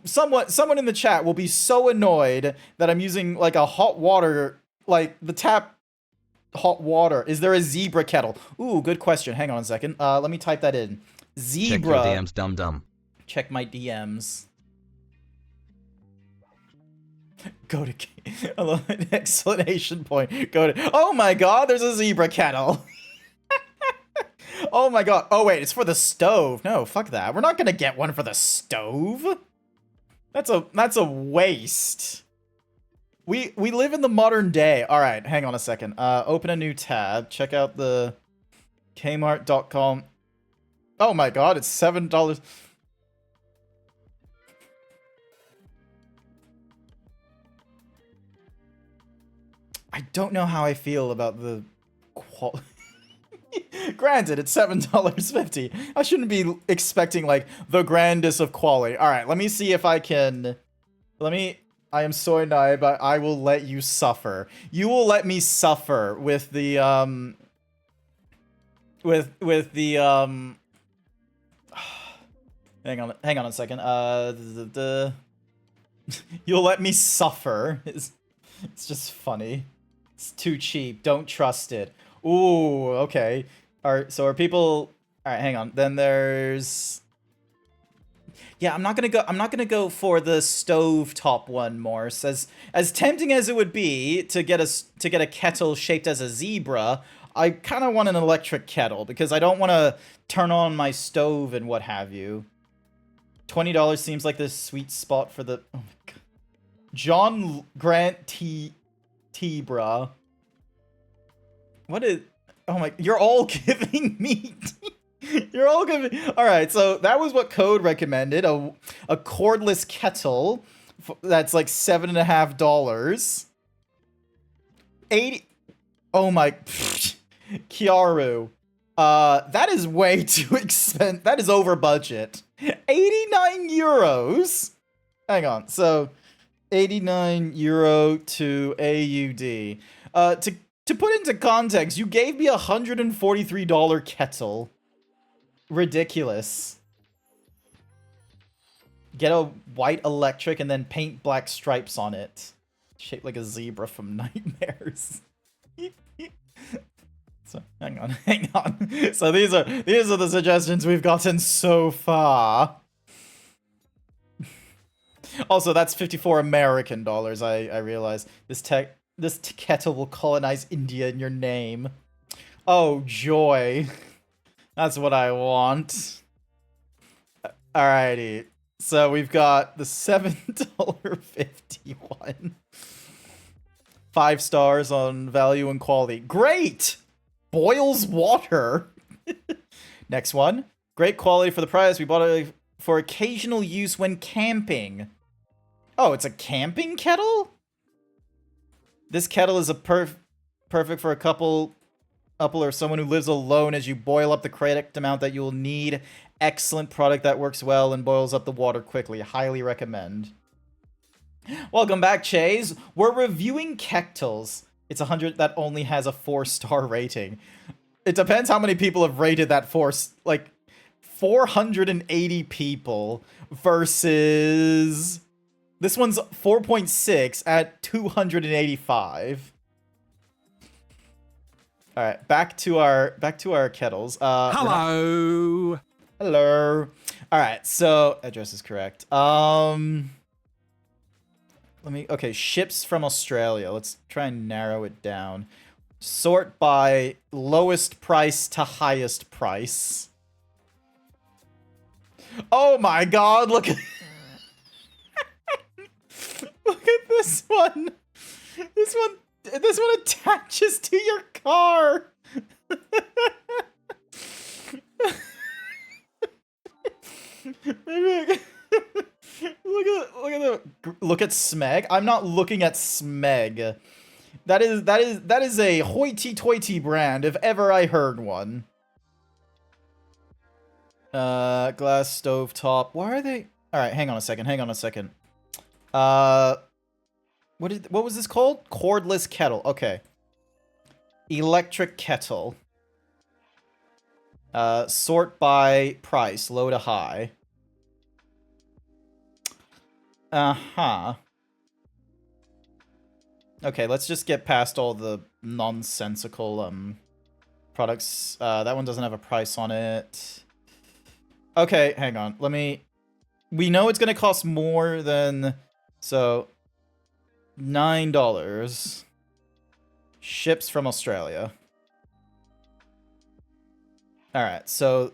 someone in the chat will be so annoyed that I'm using like a hot water, like the tap hot water. Is there a zebra kettle? Ooh, good question. Hang on a second. Let me type that in. Zebra. Check your DMs, dum-dum. Check my DMs. Go to exclamation point. Go to. Oh my god, there's a zebra kettle. Oh my god. Oh wait, it's for the stove. No, fuck that. We're not gonna get one for the stove. That's a waste. We live in the modern day. All right, hang on a second. Open a new tab. Check out the Kmart.com. Oh my god, it's $7. I don't know how I feel about the quality. Granted, it's $7.50. I shouldn't be expecting, like, the grandest of quality. Alright, let me see if I can... I am so annoyed, but I will let you suffer. You will let me suffer with the, with the hang on a second. You'll let me suffer. It's just funny. It's too cheap. Don't trust it. Ooh, okay. So are people? All right, hang on. Then there's. Yeah, I'm not gonna go for the stovetop one, Morse. As tempting as it would be to get a kettle shaped as a zebra, I kind of want an electric kettle because I don't want to turn on my stove and what have you. $20 seems like the sweet spot for the. Oh my god. John Grant Tebra. What is? Oh my! You're all giving me. You're all giving. All right, so that was what Code recommended. A cordless kettle. That's like $7.50. 80. Oh my. Kiaru. That is way too expensive. That is over budget. 89 euros. Hang on. So, 89 euro to AUD. To put into context, you gave me a $143 kettle. Ridiculous. Get a white electric and then paint black stripes on it. Shaped like a zebra from Nightmares. So, hang on. So these are the suggestions we've gotten so far. Also, that's 54 American dollars, I realize. This kettle will colonize India in your name. Oh, joy. That's what I want. Alrighty. So we've got the $7.50 one. 5 stars on value and quality. Great! Boils water. Next one. Great quality for the price. We bought it for occasional use when camping. Oh, it's a camping kettle? This kettle is perfect for a couple or someone who lives alone as you boil up the correct amount that you'll need. Excellent product that works well and boils up the water quickly. Highly recommend. Welcome back, Chase. We're reviewing kettles. It's 100 that only has a 4-star rating. It depends how many people have rated that 480 people versus this one's 4.6 at 285. All right, back to our kettles. Hello. Hello. All right, so address is correct. Okay, ships from Australia. Let's try and narrow it down. Sort by lowest price to highest price. Oh my god, look at look at this one. This one attaches to your car. Look at Smeg. I'm not looking at Smeg. That is a hoity-toity brand if ever I heard one. Glass stove top. Why are they? All right, hang on a second. What was this called? Cordless kettle. Okay. Electric kettle. Sort by price, low to high. Uh-huh. Okay, let's just get past all the nonsensical products. That one doesn't have a price on it. Okay, hang on. We know it's gonna cost more than, so $9. Ships from Australia. Alright, so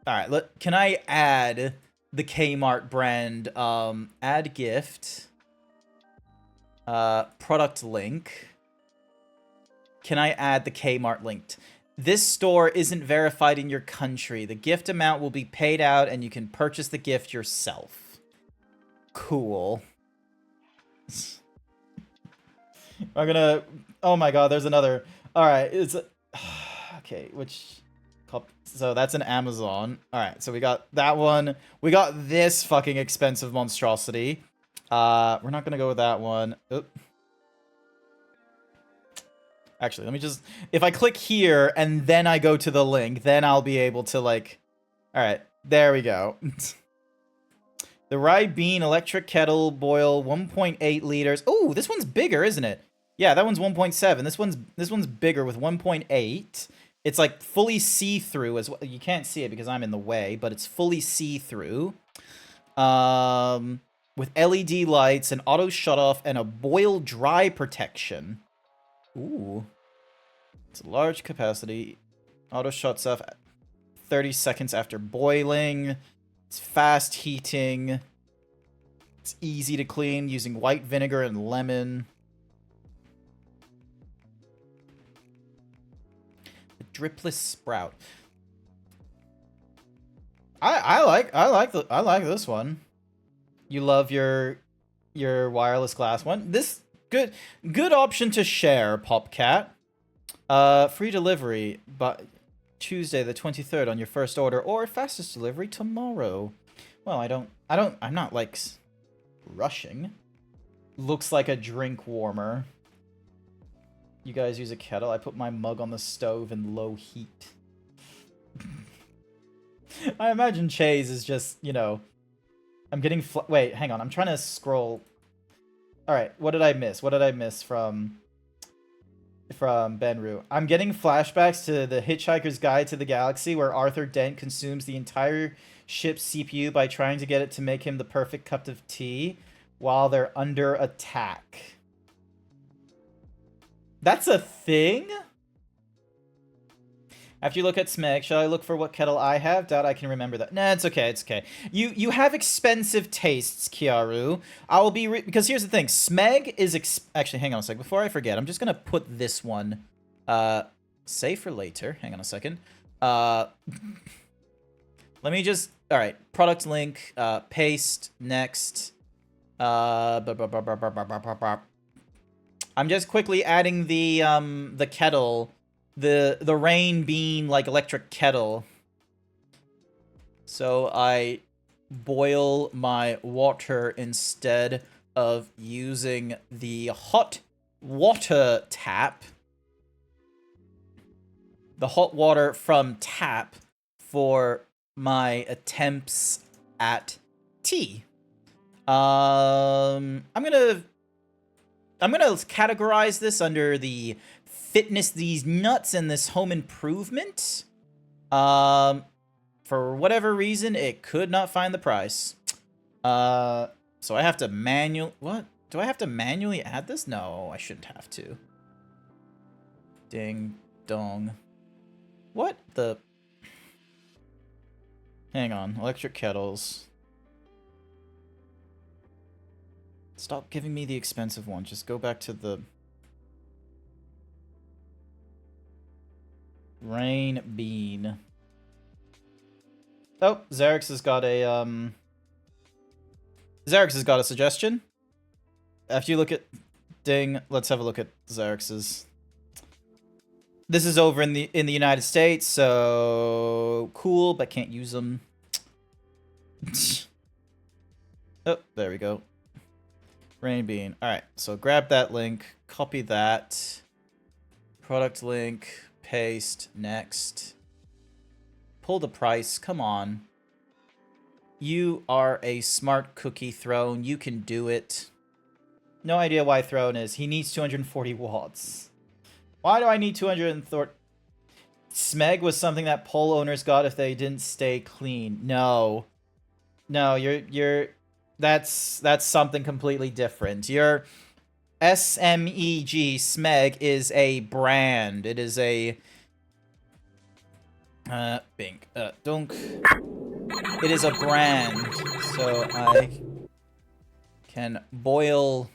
alright, can I add the Kmart brand, add gift, product link. Can I add the Kmart link? This store isn't verified in your country. The gift amount will be paid out and you can purchase the gift yourself. Cool. I'm gonna, oh my god, there's another. Alright, okay, so that's an Amazon. Alright, so we got that one. We got this fucking expensive monstrosity. We're not gonna go with that one. Oop. Actually, let me just... If I click here and then I go to the link, then I'll be able to, like... Alright, there we go. The rye bean electric kettle boil 1.8 liters. Oh, this one's bigger, isn't it? Yeah, that one's 1.7. This one's bigger with 1.8. It's like fully see-through as well. You can't see it because I'm in the way, but it's fully see-through. With LED lights, an auto shut-off, and a boil dry protection. Ooh. It's a large capacity. Auto shuts off 30 seconds after boiling. It's fast heating. It's easy to clean using white vinegar and lemon. The dripless sprout. I like this one. You love your wireless glass one. This good option to share, Popcat. Free delivery, but Tuesday the 23rd on your first order, or fastest delivery tomorrow. Well, I'm not like rushing. Looks like a drink warmer. You guys use a kettle. I put my mug on the stove in low heat. I imagine Chase is just, you know, I'm getting wait, hang on. I'm trying to scroll. All right, what did I miss? What did I miss from Benru? I'm getting flashbacks to the Hitchhiker's Guide to the Galaxy, where Arthur Dent consumes the entire ship's CPU by trying to get it to make him the perfect cup of tea while they're under attack. That's a thing? After you look at Smeg, shall I look for what kettle I have? Doubt I can remember that. Nah, it's okay, it's okay. You have expensive tastes, Kiaru. I will be... because here's the thing. Smeg is... actually, hang on a sec. Before I forget, I'm just gonna put this one... save for later. Hang on a second. Let me just... Alright. Product link. Paste. Next. I'm just quickly adding the kettle... The rain bean like electric kettle. So I boil my water instead of using the hot water tap. The hot water from tap for my attempts at tea. I'm gonna categorize this under the fitness, these nuts, and this home improvement. For whatever reason, it could not find the price. So I have to what? Do I have to manually add this? No, I shouldn't have to. Ding dong. What the? Hang on, electric kettles. Stop giving me the expensive one. Just go back to the rain bean. Oh, Xerix has got a Xerix has got a suggestion. After you look at Ding, let's have a look at Xerix's. This is over in the United States, so cool, but can't use them. Oh, there we go. Rain bean. All right, so grab that link, copy that. Product link. Paste, next. Pull the price, come on. You are a smart cookie, Throne. You can do it. No idea why Throne is. He needs 240 watts. Why do I need 230? Smeg was something that pole owners got if they didn't stay clean. No. No, that's something completely different. Your SMEG, Smeg, is a brand. It is a... Bink. Dunk. It is a brand. So I can boil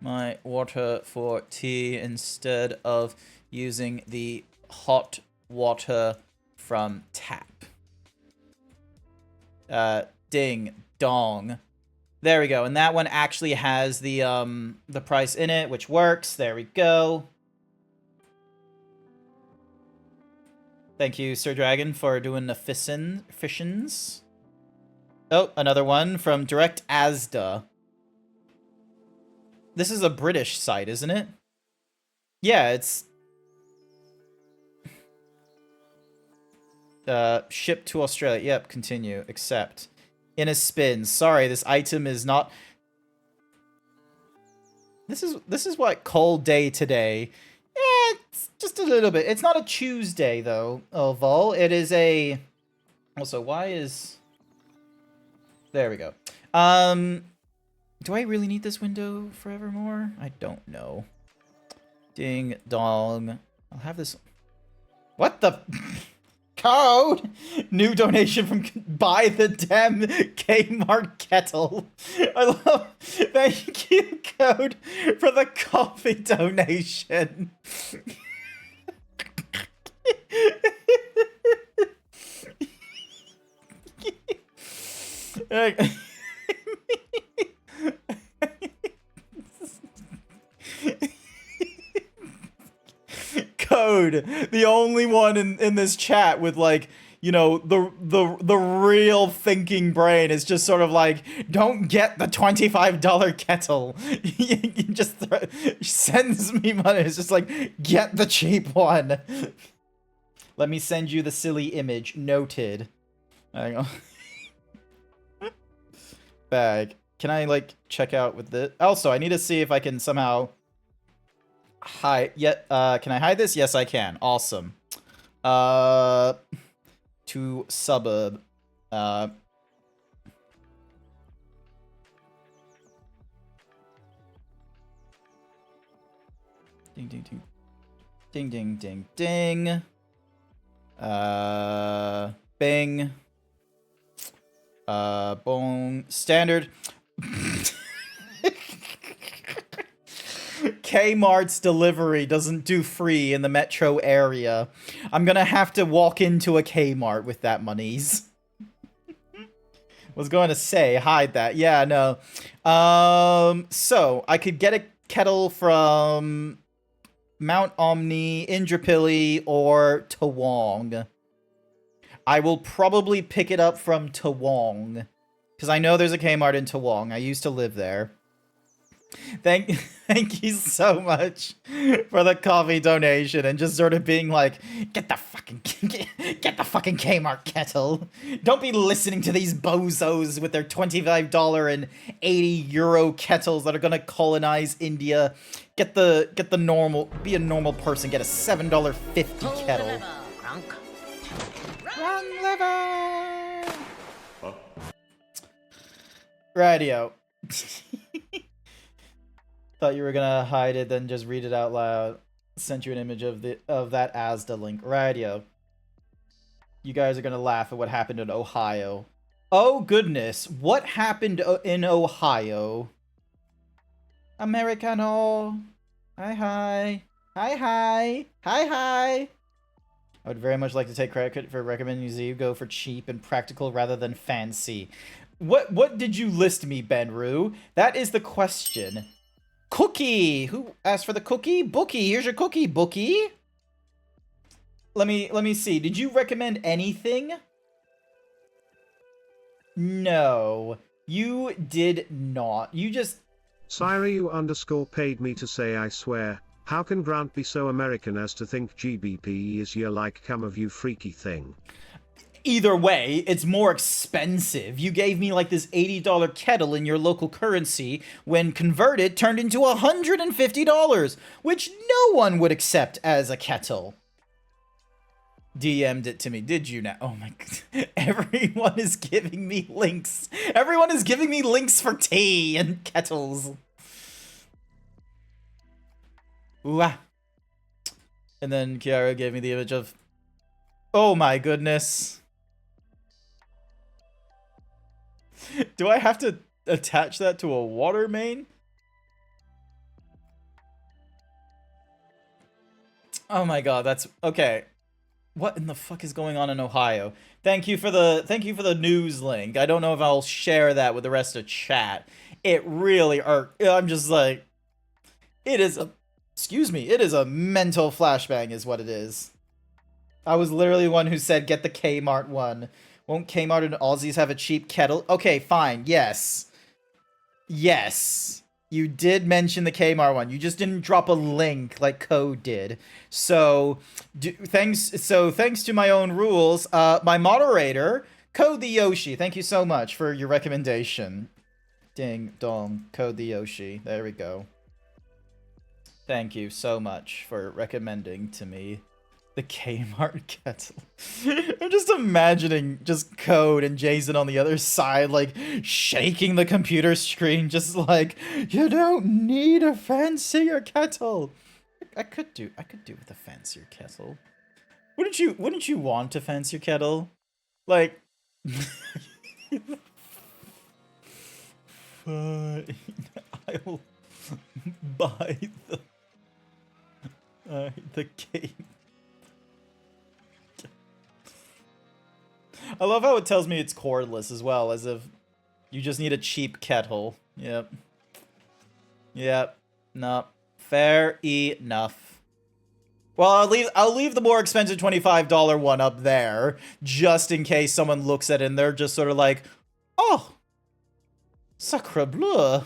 my water for tea instead of using the hot water from tap. Ding dong. There we go, and that one actually has the price in it, which works. There we go. Thank you, Sir Dragon, for doing the fissions. Oh, another one from Direct Asda. This is a British site, isn't it? Yeah, it's shipped to Australia. Yep, continue. Accept. In a spin. Sorry, this item is not. This is what cold day today. It's just a little bit. It's not a Tuesday though, Vol. It is a. Also, why is? There we go. Do I really need this window forevermore? I don't know. Ding dong. I'll have this. What the? Code! New donation from Buy the Damn Kmart Kettle. I love. Thank you, Code, for the coffee donation. Code, the only one in this chat with like, you know, the real thinking brain is just sort of like, don't get the $25 kettle. He just sends me money. It's just like, get the cheap one. Let me send you the silly image. Noted. Hang on. Bag. Can I like check out with this? Also, I need to see if I can somehow hide. Can I hide this? Yes, I can. Awesome. To suburb. Ding ding ding. Ding ding ding ding. Bing. Bong. Standard. Kmart's delivery doesn't do free in the metro area. I'm gonna have to walk into a Kmart with that monies. Was going to say, hide that. Yeah, no. So, I could get a kettle from Mount Omni, Indrapilli, or Tawong. I will probably pick it up from Tawong. Because I know there's a Kmart in Tawong. I used to live there. Thank you so much for the coffee donation and just sort of being like, get the fucking Kmart kettle. Don't be listening to these bozos with their $25 and €80 kettles that are gonna colonize India. Get the normal, be a normal person. Get a $7.50 kettle. Run, liver. Huh? Radio. Thought you were gonna hide it, then just read it out loud. Sent you an image of that Asda link. Radio. You guys are gonna laugh at what happened in Ohio. Oh goodness, what happened in Ohio? Americano. Hi. I would very much like to take credit for recommending you go for cheap and practical rather than fancy. What did you list me, Benru? That is the question. Cookie! Who asked for the cookie? Bookie, here's your cookie, Bookie. Let me see. Did you recommend anything? No. You did not. You just... Syria__ paid me to say I swear. How can Grant be so American as to think GBP is your like come of you freaky thing? Either way, it's more expensive. You gave me like this $80 kettle in your local currency, when converted turned into $150, which no one would accept as a kettle. DM'd it to me, did you now? Oh my god. Everyone is giving me links. Everyone is giving me links for tea and kettles. Ooh, ah. And then Kiara gave me the image of... Oh my goodness. Do I have to attach that to a water main? Oh my god, that's okay. What in the fuck is going on in Ohio? Thank you for the news link. I don't know if I'll share that with the rest of chat. It really I'm just like, it is a mental flashbang is what it is. I was literally one who said get the Kmart one. Won't Kmart and Aussies have a cheap kettle? Okay, fine. Yes. Yes. You did mention the Kmart one. You just didn't drop a link like Code did. So, thanks to my own rules, my moderator, Code the Yoshi. Thank you so much for your recommendation. Ding dong, Code the Yoshi. There we go. Thank you so much for recommending to me the Kmart kettle. I'm just imagining just Code and Jason on the other side, like, shaking the computer screen, just like, you don't need a fancier kettle. I could do with a fancier kettle. Wouldn't you want a fancier kettle? Like, fine, I'll buy the game. I love how it tells me it's cordless as well, as if you just need a cheap kettle. Yep. Yep. No. Fair enough. Well, I'll leave the more expensive $25 one up there, just in case someone looks at it and they're just sort of like, oh, sacre bleu.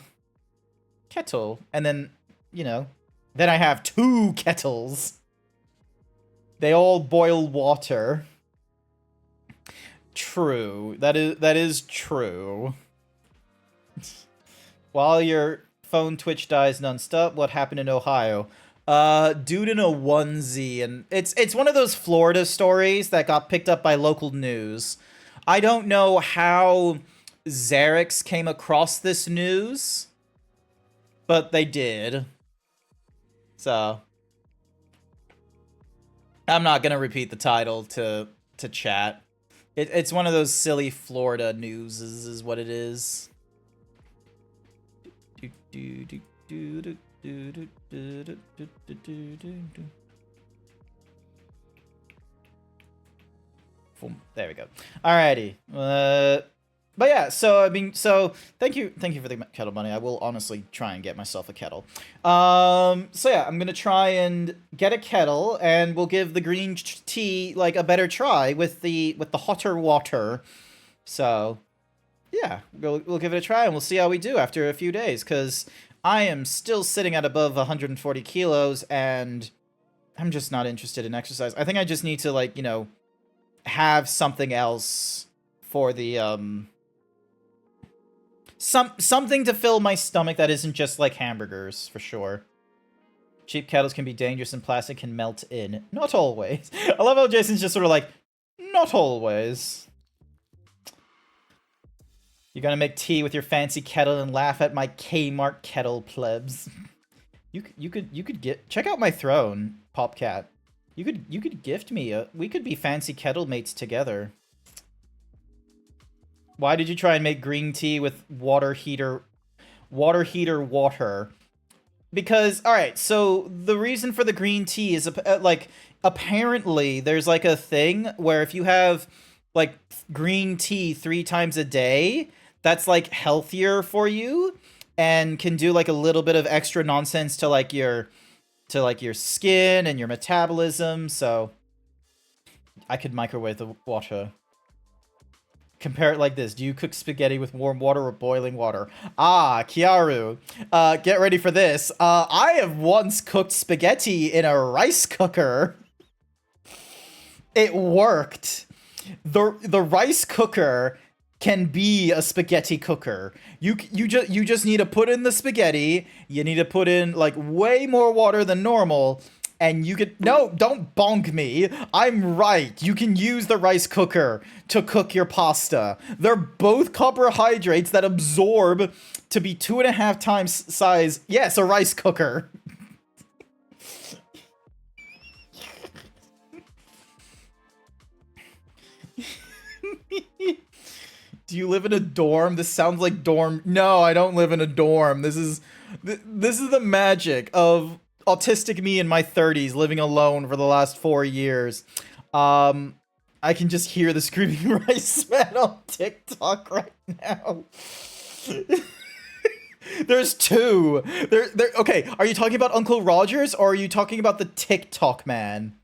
Kettle. And then, you know, then I have 2 kettles. They all boil water. True. That is true. While your phone Twitch dies nonstop, what happened in Ohio? Dude in a onesie, and it's one of those Florida stories that got picked up by local news. I don't know how Xerix came across this news, but they did. So I'm not gonna repeat the title to chat. It's one of those silly Florida news is what it is. There we go. Alrighty. But yeah, so I mean, so thank you for the kettle money. I will honestly try and get myself a kettle. So yeah, I'm gonna try and get a kettle, and we'll give the green tea like a better try with the hotter water. So yeah, we'll give it a try, and we'll see how we do after a few days, because I am still sitting at above 140 kilos, and I'm just not interested in exercise. I think I just need to, like, you know, have something else for the something to fill my stomach that isn't just like hamburgers, for sure. Cheap kettles can be dangerous and plastic can melt in. Not always. I love how Jason's just sort of like, not always. You're gonna make tea with your fancy kettle and laugh at my Kmart kettle, plebs. You could get, check out my throne, Popcat. You could gift me we could be fancy kettle mates together. Why did you try and make green tea with water heater water? Because, alright, so the reason for the green tea is, like, apparently there's, like, a thing where if you have, like, green tea 3 times a day, that's, like, healthier for you, and can do, like, a little bit of extra nonsense to, like, your skin and your metabolism, so I could microwave the water. Compare it like this. Do you cook spaghetti with warm water or boiling water? Ah, Kiaru. Get ready for this. I have once cooked spaghetti in a rice cooker. It worked. The rice cooker can be a spaghetti cooker. You just need to put in the spaghetti. You need to put in, like, way more water than normal. And you could, no, don't bonk me. I'm right. You can use the rice cooker to cook your pasta. They're both carbohydrates that absorb to be 2.5 times size. Yes, a rice cooker. Do you live in a dorm? This sounds like dorm. No, I don't live in a dorm. This is the magic of autistic me in my 30s living alone for the last 4 years. I can just hear the screaming rice man on TikTok right now. There's 2. Okay, are you talking about Uncle Rogers or are you talking about the TikTok man?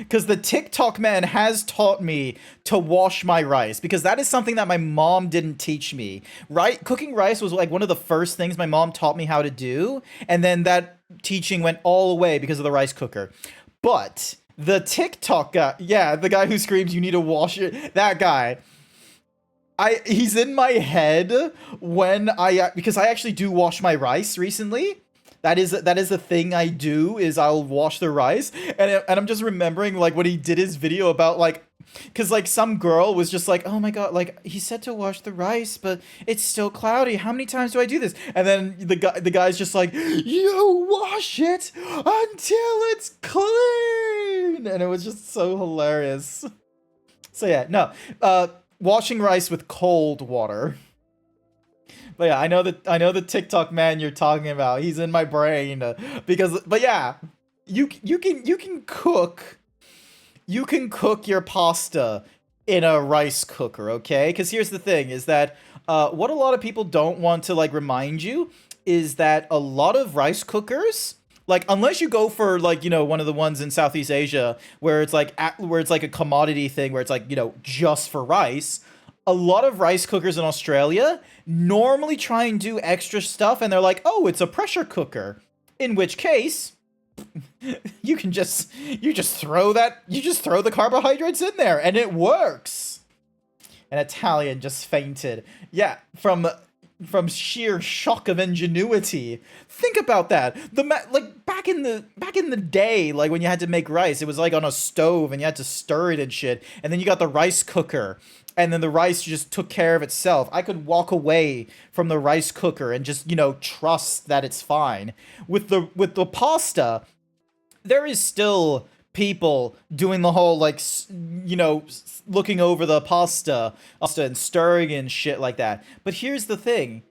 because the TikTok man has taught me to wash my rice, because that is something that my mom didn't teach me. Right? Cooking rice was like one of the first things my mom taught me how to do, and then that teaching went all away because of the rice cooker. But the TikTok guy, yeah, the guy who screams you need to wash it, that guy. He's in my head when because I actually do wash my rice recently. That is the thing I do, is I'll wash the rice, and I'm just remembering like when he did his video about like, because like some girl was just like, oh my god, like he said to wash the rice, but it's still cloudy. How many times do I do this? And then the guy's just like, you wash it until it's clean, and it was just so hilarious. So yeah, no, washing rice with cold water. But yeah, I know the TikTok man you're talking about. He's in my brain but yeah, you can cook your pasta in a rice cooker, okay? Because here's the thing: is that what a lot of people don't want to like remind you is that a lot of rice cookers, like unless you go for like one of the ones in Southeast Asia where it's like a commodity thing where it's like just for rice. A lot of rice cookers in Australia normally try and do extra stuff, and they're like, oh, it's a pressure cooker. In which case, you just throw the carbohydrates in there, and it works. An Italian just fainted. Yeah, from sheer shock of ingenuity. Think about that. Like back in the day, like when you had to make rice, it was like on a stove, and you had to stir it and shit. And then you got the rice cooker. And then the rice just took care of itself. I could walk away from the rice cooker and just, trust that it's fine. With the pasta, there is still people doing the whole, like, looking over the pasta and stirring and shit like that. But here's the thing.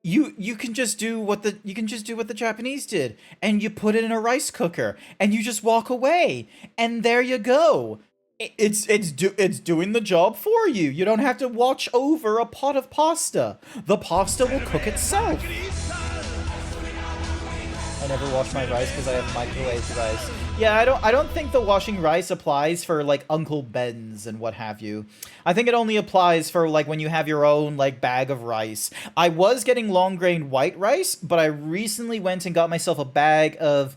You can just do what the Japanese did, and you put it in a rice cooker, and you just walk away, and there you go. It's doing the job for you. You don't have to watch over a pot of pasta. The pasta will cook itself. I never wash my rice because I have microwaved rice. Yeah, I don't think the washing rice applies for like Uncle Ben's and what have you. I think it only applies for like when you have your own like bag of rice. I was getting long grain white rice, but I recently went and got myself a bag of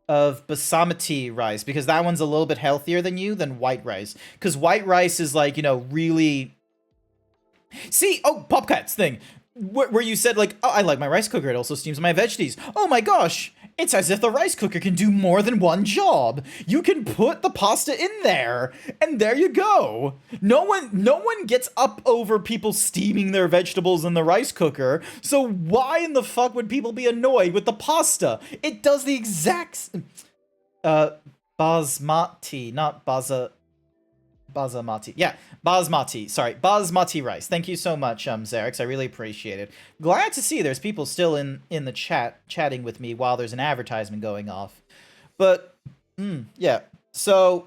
basmati rice, because that one's a little bit healthier than white rice, because white rice is like really Popcat's thing where you said like, oh, I like my rice cooker, it also steams my veggies. Oh my gosh, it's as if the rice cooker can do more than one job. You can put the pasta in there, and there you go. No one gets up over people steaming their vegetables in the rice cooker, so why in the fuck would people be annoyed with the pasta? It does the exact basmati, not basmati. Yeah, basmati. Sorry, basmati rice. Thank you so much, Xerix. I really appreciate it. Glad to see there's people still in the chat chatting with me while there's an advertisement going off. But yeah, so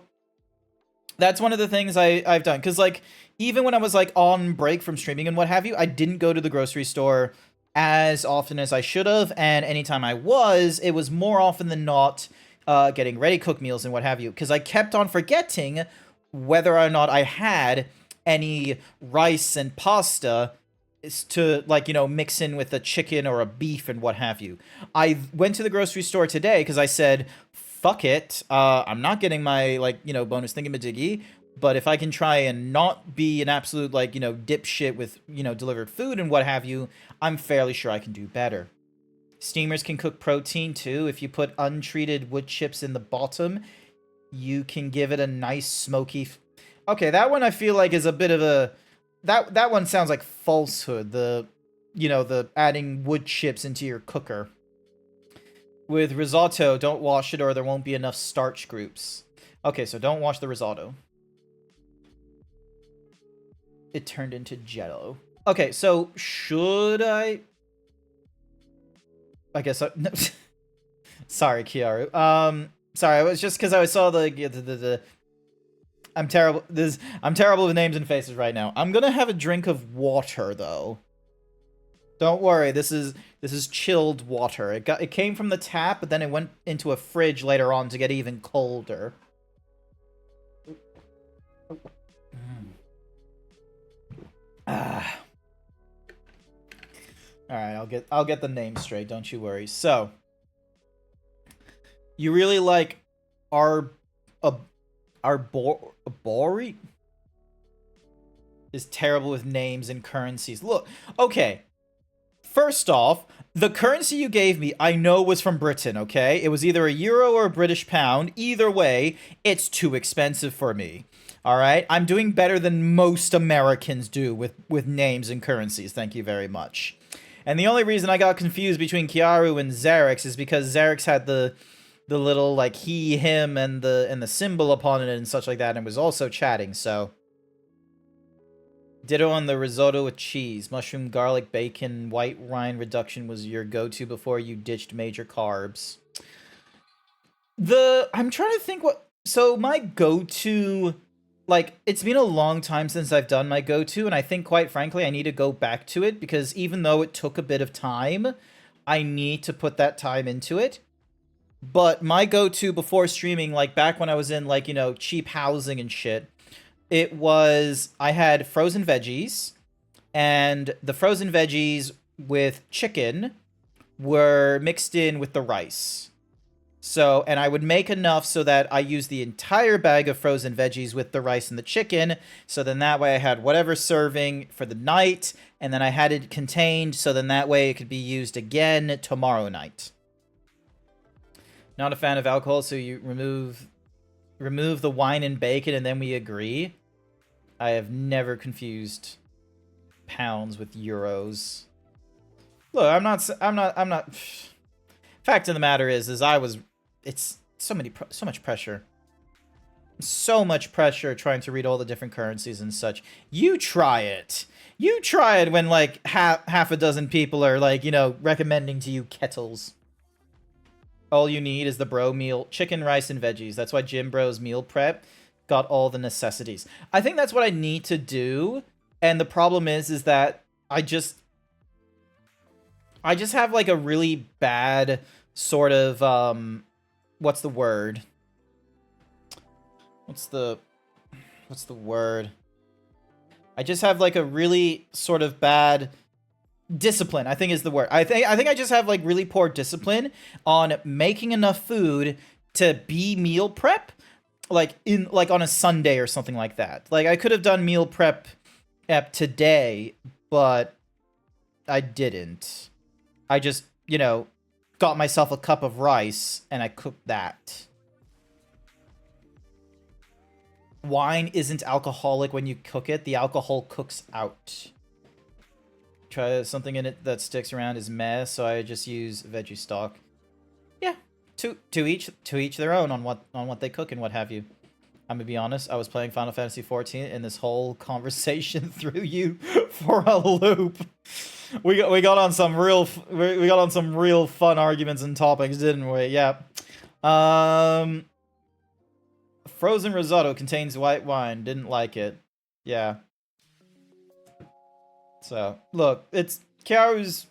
that's one of the things I've done, because like even when I was like on break from streaming and what have you, I didn't go to the grocery store as often as I should have, and anytime I was, it was more often than not getting ready cooked meals and what have you, because I kept on forgetting whether or not I had any rice and pasta to like mix in with a chicken or a beef and what have you. I went to the grocery store today because I said, fuck it, I'm not getting my like bonus thingamadiggy, but if I can try and not be an absolute like dipshit with delivered food and what have you, I'm fairly sure I can do better. Steamers can cook protein too. If you put untreated wood chips in the bottom, you can give it a nice smoky okay, that one I feel like is a bit of a that one sounds like falsehood, the adding wood chips into your cooker. With risotto, don't wash it or there won't be enough starch groups. Okay, so don't wash the risotto. It turned into jello. Okay, so should I guess no. Sorry, Kiaru. Sorry, it was just because I saw the I'm terrible. I'm terrible with names and faces right now. I'm gonna have a drink of water though. Don't worry, this is chilled water. It came from the tap, but then it went into a fridge later on to get even colder. Ah. All right, I'll get the name straight. Don't you worry. So, you really like our Arbori is terrible with names and currencies. Look, okay. First off, the currency you gave me, I know was from Britain, okay? It was either a euro or a British pound. Either way, it's too expensive for me. All right? I'm doing better than most Americans do with names and currencies. Thank you very much. And the only reason I got confused between Kiaru and Xerix is because Xerix had the little like he, him, and the symbol upon it and such like that, and was also chatting. So ditto on the risotto with cheese, mushroom, garlic, bacon, white wine reduction was your go-to before you ditched major carbs. I'm trying to think what. So my go-to. Like, it's been a long time since I've done my go-to, and I think, quite frankly, I need to go back to it, because even though it took a bit of time, I need to put that time into it. But my go-to before streaming, like, back when I was in, like, you know, cheap housing and shit, it was, I had frozen veggies, and the frozen veggies with chicken were mixed in with the rice. So, and I would make enough so that I used the entire bag of frozen veggies with the rice and the chicken. So then that way I had whatever serving for the night, and then I had it contained, so then that way it could be used again tomorrow night. Not a fan of alcohol, so you remove the wine and bacon, and then we agree. I have never confused pounds with euros. Look, I'm not. Fact of the matter is it's so much pressure. So much pressure trying to read all the different currencies and such. You try it. You try it when, like, half a dozen people are, like, you know, recommending to you kettles. All you need is the bro meal, chicken, rice, and veggies. That's why Jim Bro's meal prep got all the necessities. I think that's what I need to do, and the problem is that I just have, like, a really bad sort of, what's the word? What's the word? I just have, like, a really sort of bad discipline, I think is the word. I think I just have, like, really poor discipline on making enough food to be meal prep, like, on a Sunday or something like that. Like, I could have done meal prep today, but I didn't. I just, you know, got myself a cup of rice, and I cooked that. Wine isn't alcoholic when you cook it. The alcohol cooks out. Try something in it that sticks around is meh, so I just use veggie stock. Yeah, to each their own on what they cook and what have you. I'm gonna be honest, I was playing Final Fantasy XIV, and this whole conversation threw you for a loop. We got on some real fun arguments and topics, didn't we? Yeah. Frozen risotto contains white wine. Didn't like it. Yeah. So look, it's Kiaru's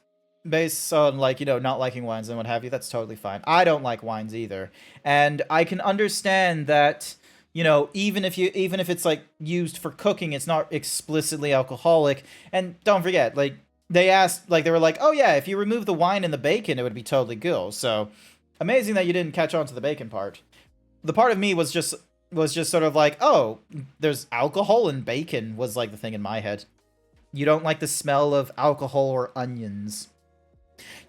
based on, like, you know, not liking wines and what have you. That's totally fine. I don't like wines either, and I can understand that. You know, even if it's, like, used for cooking, it's not explicitly alcoholic. And don't forget, like, they were like, oh yeah, if you remove the wine and the bacon, it would be totally good. So amazing that you didn't catch on to the bacon part. The part of me was just sort of like, oh, there's alcohol in bacon was, like, the thing in my head. You don't like the smell of alcohol or onions.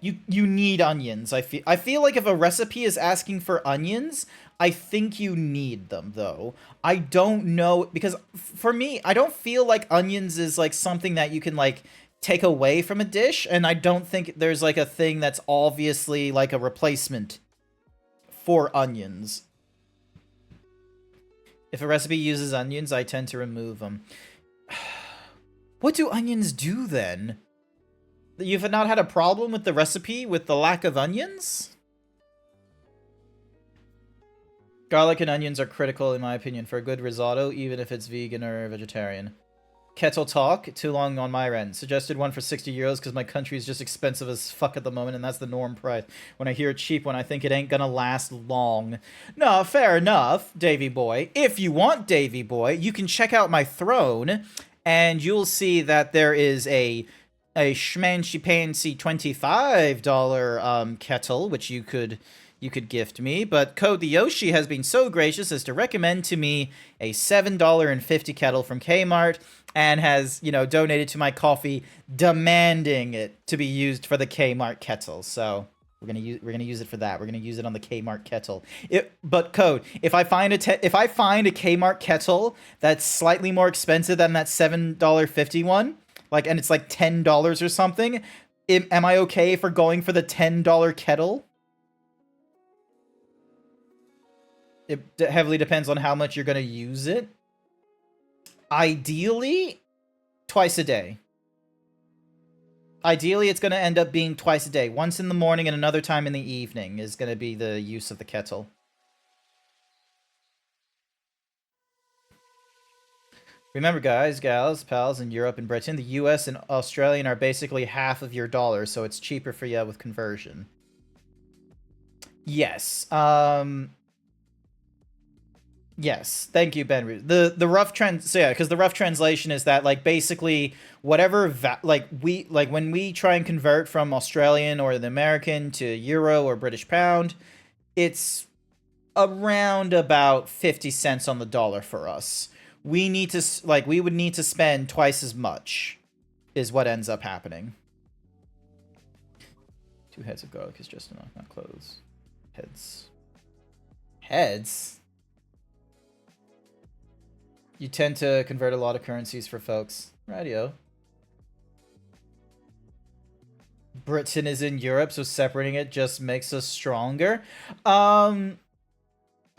You need onions. I feel like if a recipe is asking for onions, I think you need them, though. I don't know, because for me, I don't feel like onions is, like, something that you can, like, take away from a dish, and I don't think there's, like, a thing that's obviously, like, a replacement for onions. If a recipe uses onions, I tend to remove them. What do onions do, then? You've not had a problem with the recipe with the lack of onions? Garlic and onions are critical, in my opinion, for a good risotto, even if it's vegan or vegetarian. Kettle talk, too long on my end. Suggested one for 60 euros because my country is just expensive as fuck at the moment, and that's the norm price. When I hear it cheap, when I think it ain't gonna last long. No, fair enough, Davy Boy. If you want Davy Boy, you can check out my throne and you'll see that there is a schmancy pancy $25 kettle, which you could gift me. But Code the Yoshi has been so gracious as to recommend to me a $7.50 kettle from Kmart, and has, you know, donated to my coffee, demanding it to be used for the Kmart kettle. So we're gonna use it for that. We're gonna use it on the Kmart kettle. But Code, if I find a Kmart kettle that's slightly more expensive than that $7.50 one, like, and it's like $10 or something, am I okay for going for the $10 kettle? It heavily depends on how much you're gonna use it. Ideally, twice a day. Ideally, it's gonna end up being twice a day. Once in the morning and another time in the evening is gonna be the use of the kettle. Remember, guys, gals, pals in Europe and Britain, the US and Australian are basically half of your dollar, so it's cheaper for you with conversion. Yes. Yes. Thank you, Ben. The rough because the rough translation is that, like, basically whatever when we try and convert from Australian or the American to euro or British pound, it's around about 50 cents on the dollar for us. We would need to spend twice as much, is what ends up happening. 2 heads of garlic is just enough, not clothes. Heads? You tend to convert a lot of currencies for folks. Radio. Britain is in Europe, so separating it just makes us stronger. Are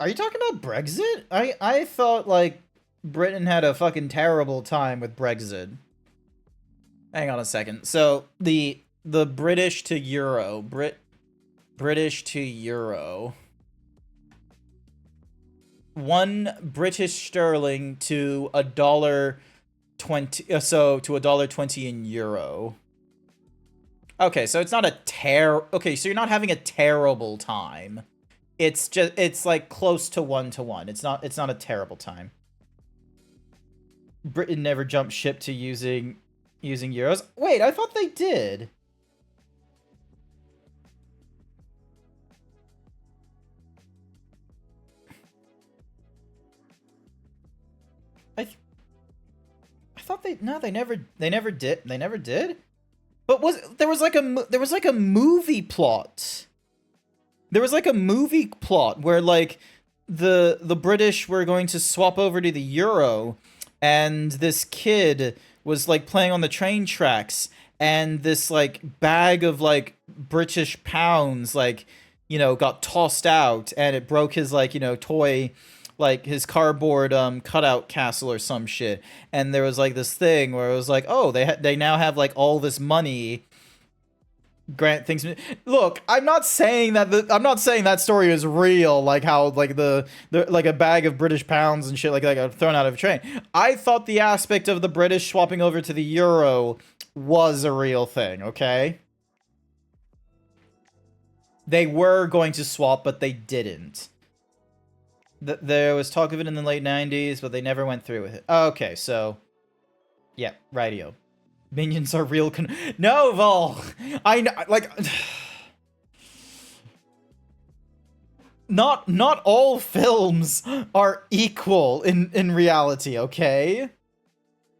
you talking about Brexit? I thought, like, Britain had a fucking terrible time with Brexit. Hang on a second. So the British to euro, British to euro. 1 British sterling to $1.20. So to $1.20 in euro. Okay, so it's not a okay, so you're not having a terrible time. It's like close to 1-to-1. It's not a terrible time. Britain never jumped ship to using euros. Wait, I thought they did. I thought they never did. They never did. But there was like a movie plot. There was like a movie plot where, like, the British were going to swap over to the euro, and this kid was, like, playing on the train tracks, and this, like, bag of, like, British pounds, like, you know, got tossed out, and it broke his, like, you know, toy, like, his cardboard cutout castle or some shit. And there was, like, this thing where it was like, oh, they now have, like, all this money. Grant thinks. Look, I'm not saying that story is real, like how, like, the like a bag of British pounds and shit like that got thrown out of a train. I thought the aspect of the British swapping over to the euro was a real thing, okay? They were going to swap, but they didn't. There was talk of it in the late 90s, but they never went through with it. Okay, so yeah, rightio. Minions are real no, Vol! I know, like... Not all films are equal in reality, okay?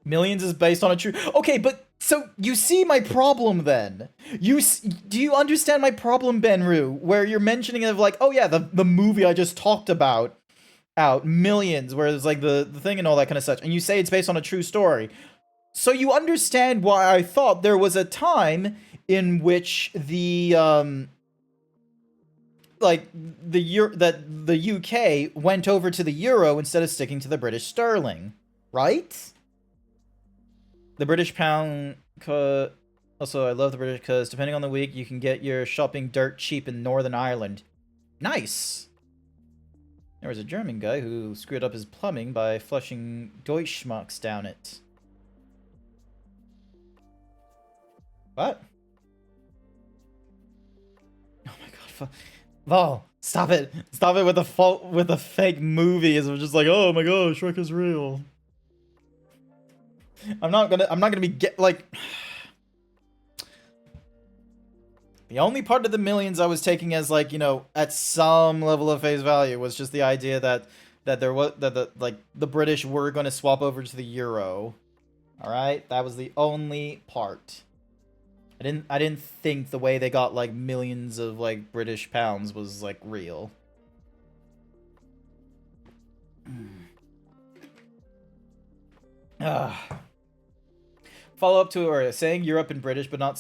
Millions is based on a true... Okay, but... So, you see my problem, then? Do you understand my problem, Benru? Where you're mentioning of, like, oh yeah, the movie I just talked about, Millions, where it's like the thing and all that kind of stuff, and you say it's based on a true story. So you understand why I thought there was a time in which the UK went over to the euro instead of sticking to the British sterling, right? The British pound. Also, I love the British because depending on the week, you can get your shopping dirt cheap in Northern Ireland. Nice. There was a German guy who screwed up his plumbing by flushing Deutschmarks down it. What? Oh my god, Val, stop it. Stop it with the fake movies of just like, oh my god, Shrek is real. I'm not gonna be like. The only part of the millions I was taking as like, you know, at some level of face value was just the idea that there was that the British were going to swap over to the euro. All right, that was the only part. I didn't think the way they got like millions of like British pounds was like real. Follow up to or saying Europe in British, but not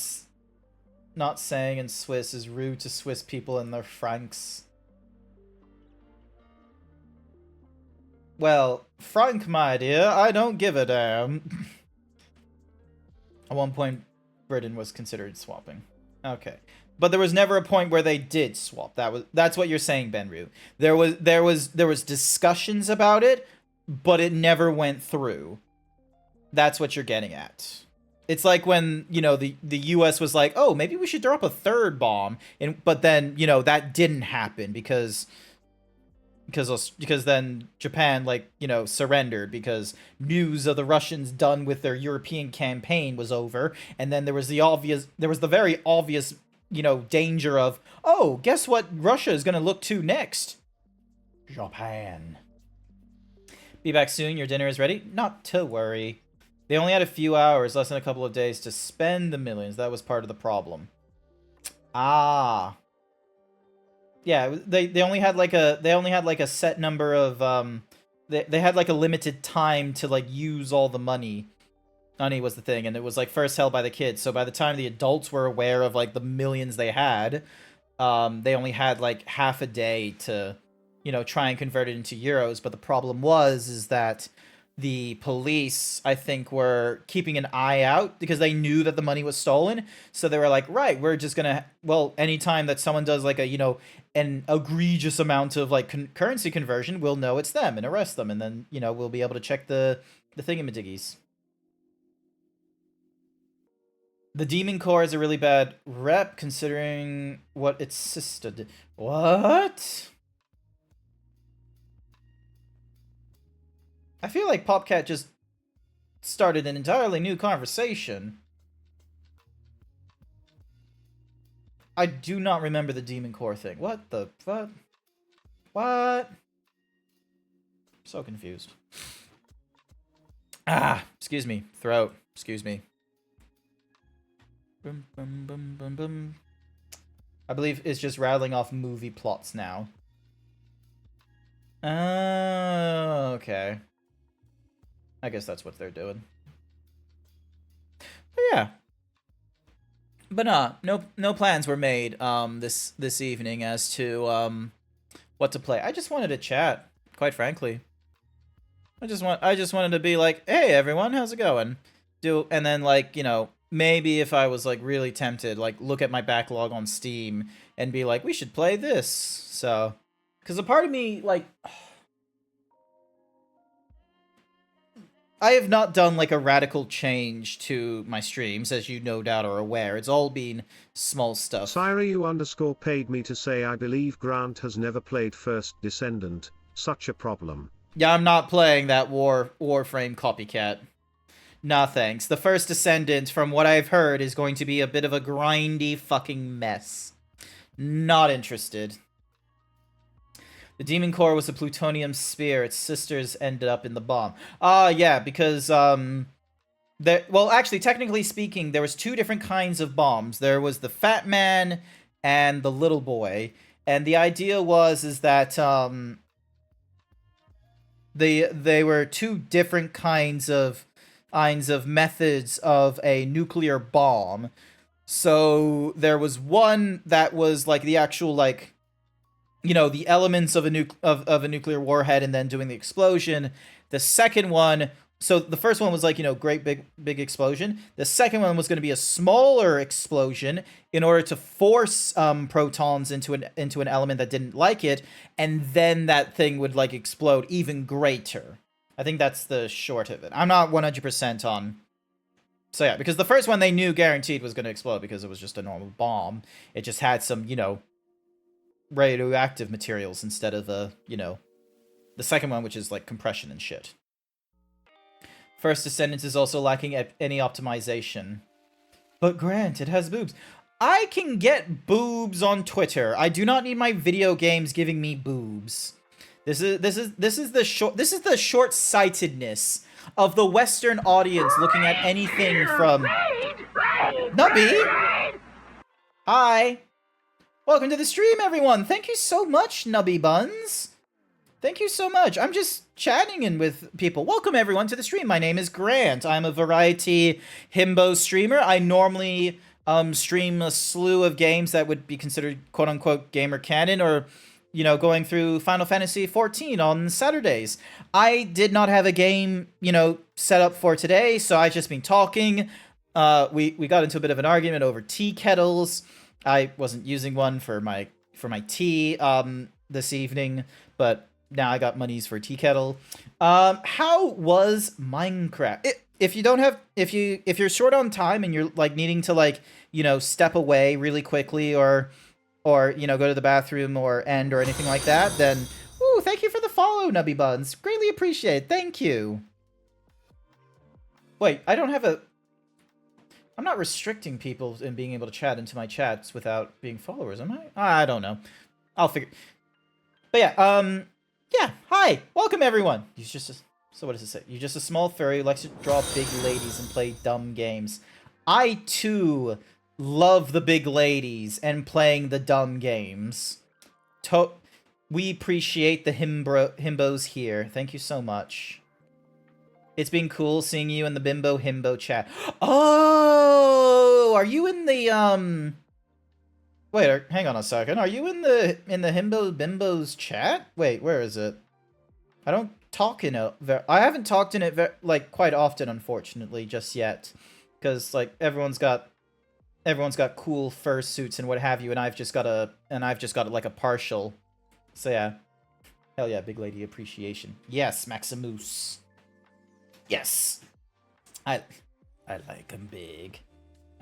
saying in Swiss is rude to Swiss people and their francs. Well, franc, my dear, I don't give a damn. At one point, Britain was considered swapping. Okay. But there was never a point where they did swap. That's what you're saying, Benru. There was discussions about it, but it never went through. That's what you're getting at. It's like when, you know, the US was like, "Oh, maybe we should drop a third bomb." But then, you know, that didn't happen because then Japan, like, you know, surrendered because news of the Russians done with their European campaign was over, and then there was the very obvious, you know, danger of, "Oh, guess what Russia is going to look to next? Japan." Be back soon. Your dinner is ready. Not to worry. They only had a few hours, less than a couple of days, to spend the millions. That was part of the problem. Ah. Yeah, they only had like a set number of they had like a limited time to like use all the money. Money was the thing, and it was like first held by the kids. So by the time the adults were aware of like the millions they had, they only had like half a day to, you know, try and convert it into euros. But the problem is that the police, I think, were keeping an eye out because they knew that the money was stolen. So they were like, right, we're just gonna, well, anytime that someone does like a, you know, an egregious amount of like currency conversion, we'll know it's them and arrest them, and then, you know, we'll be able to check the thingamadiggies. The Demon Core is a really bad rep considering what its sister did. What? I feel like Popcat just started an entirely new conversation. I do not remember the Demon Core thing. What the fuck? What? I'm so confused. Ah, excuse me. Throat. Excuse me. Bum, bum, bum, bum, bum. I believe it's just rattling off movie plots now. Oh, okay. I guess that's what they're doing. But yeah. But no plans were made this evening as to what to play. I just wanted to chat, quite frankly. I just wanted to be like, "Hey everyone, how's it going?" And then like, you know, maybe if I was like really tempted, like look at my backlog on Steam and be like, "We should play this." So, cuz a part of me like I have not done like a radical change to my streams, as you no doubt are aware. It's all been small stuff. Syra paid me to say I believe Grant has never played First Descendant. Such a problem. Yeah, I'm not playing that Warframe copycat. Nah, thanks. The First Descendant, from what I've heard, is going to be a bit of a grindy fucking mess. Not interested. The Demon Core was a plutonium spear. Its sisters ended up in the bomb. Yeah, because, well, actually, technically speaking, there was two different kinds of bombs. There was the Fat Man and the Little Boy. And the idea is that, they were two different kinds of methods of a nuclear bomb. So there was one that was like the actual, like, you know, the elements of a nuclear warhead and then doing the explosion. The second one, so the first one was like, you know, great big explosion. The second one was going to be a smaller explosion in order to force protons into an element that didn't like it, and then that thing would like explode even greater. I think that's the short of it. I'm not 100% on. So yeah, because the first one they knew guaranteed was going to explode because it was just a normal bomb. It just had some, you know, radioactive materials instead of the, you know, the second one, which is like compression and shit. First Descendants is also lacking any optimization. But Grant, it has boobs. I can get boobs on Twitter. I do not need my video games giving me boobs. This is the short-sightedness of the Western audience looking at anything from Nubby. Hi. Welcome to the stream, everyone. Thank you so much, Nubby Buns. Thank you so much. I'm just chatting in with people. Welcome, everyone, to the stream. My name is Grant. I'm a variety himbo streamer. I normally stream a slew of games that would be considered quote-unquote gamer canon, or, you know, going through Final Fantasy XIV on Saturdays. I did not have a game, you know, set up for today, so I just been talking. We got into a bit of an argument over tea kettles. I wasn't using one for my tea this evening, but now I got monies for a tea kettle. How was Minecraft? If you're short on time and you're like needing to, like, you know, step away really quickly, or you know, go to the bathroom or end or anything like that, then ooh, thank you for the follow, Nubby Buns. Greatly appreciate it. Thank you. Wait, I'm not restricting people in being able to chat into my chats without being followers, am I? I don't know. I'll figure. But yeah, yeah, hi! Welcome, everyone! So what does it say? You're just a small furry who likes to draw big ladies and play dumb games. I, too, love the big ladies and playing the dumb games. We appreciate the himbos here. Thank you so much. It's been cool seeing you in the Bimbo Himbo chat. Oh! Are you in the, Wait, hang on a second. Are you in the Himbo Bimbos chat? Wait, where is it? I don't talk in it. I haven't talked in it like quite often, unfortunately, just yet, because like everyone's got cool fursuits and what have you, and I've just got like a partial. So yeah, hell yeah, big lady appreciation. Yes, Maximus. Yes, I like 'em big.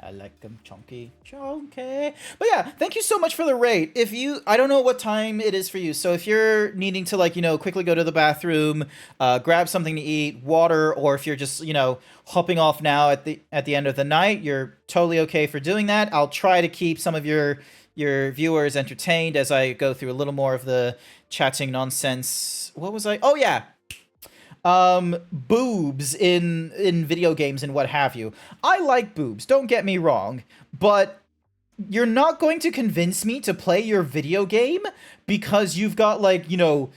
I like them chunky. Chunky. But yeah, thank you so much for the raid. I don't know what time it is for you, so if you're needing to, like, you know, quickly go to the bathroom, grab something to eat, water, or if you're just, you know, hopping off now at the end of the night, you're totally okay for doing that. I'll try to keep some of your viewers entertained as I go through a little more of the chatting nonsense. What was I? Oh yeah. Boobs in video games and what have you. I like boobs, don't get me wrong, but you're not going to convince me to play your video game because you've got, like, you know,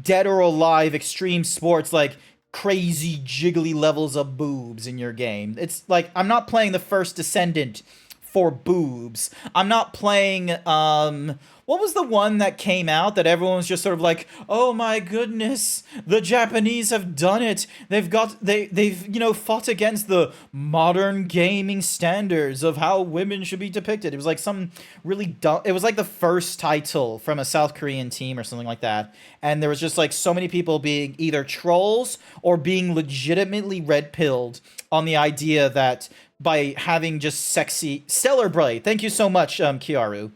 Dead or Alive extreme sports, like crazy jiggly levels of boobs in your game. It's like, I'm not playing the First Descendant for boobs. I'm not playing, what was the one that came out that everyone was just sort of like, oh my goodness, the Japanese have done it. They've you know, fought against the modern gaming standards of how women should be depicted. It was like some really dumb, it was like the first title from a South Korean team or something like that. And there was just like so many people being either trolls or being legitimately red-pilled on the idea that by having just sexy Stellar Bright. Thank you so much, Kiaru.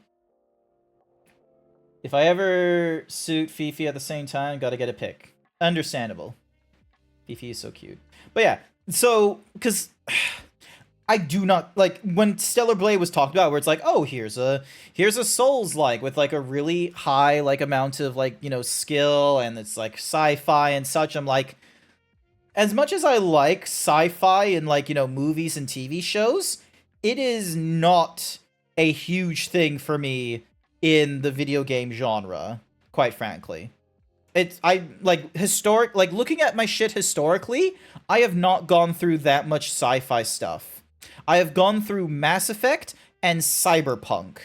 If I ever suit Fifi at the same time, gotta get a pic. Understandable. Fifi is so cute. But yeah, so, because I do not, like, when Stellar Blade was talked about, where it's like, oh, here's a Souls-like, with, like, a really high, like, amount of, like, you know, skill, and it's, like, sci-fi and such, I'm like, as much as I like sci-fi in, like, you know, movies and TV shows, it is not a huge thing for me in the video game genre, quite frankly. Looking at my shit historically, I have not gone through that much sci-fi stuff. I have gone through Mass Effect and Cyberpunk.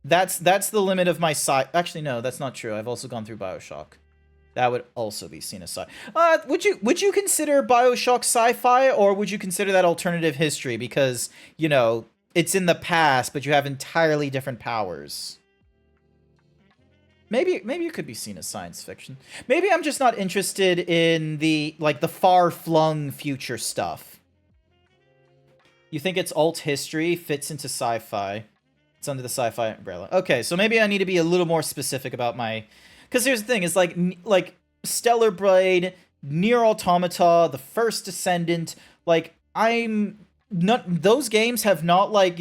That's the limit of my actually, no, that's not true. I've also gone through BioShock. That would also be seen as sci. Would you consider BioShock sci-fi, or would you consider that alternative history because, you know, it's in the past, but you have entirely different powers? Maybe it could be seen as science fiction. Maybe I'm just not interested in the far-flung future stuff. You think it's alt history, fits into sci-fi. It's under the sci-fi umbrella. Okay, so maybe I need to be a little more specific about my... Because here's the thing, is like Stellar Blade Nier Automata, the First Descendant, like I'm not those games have not like,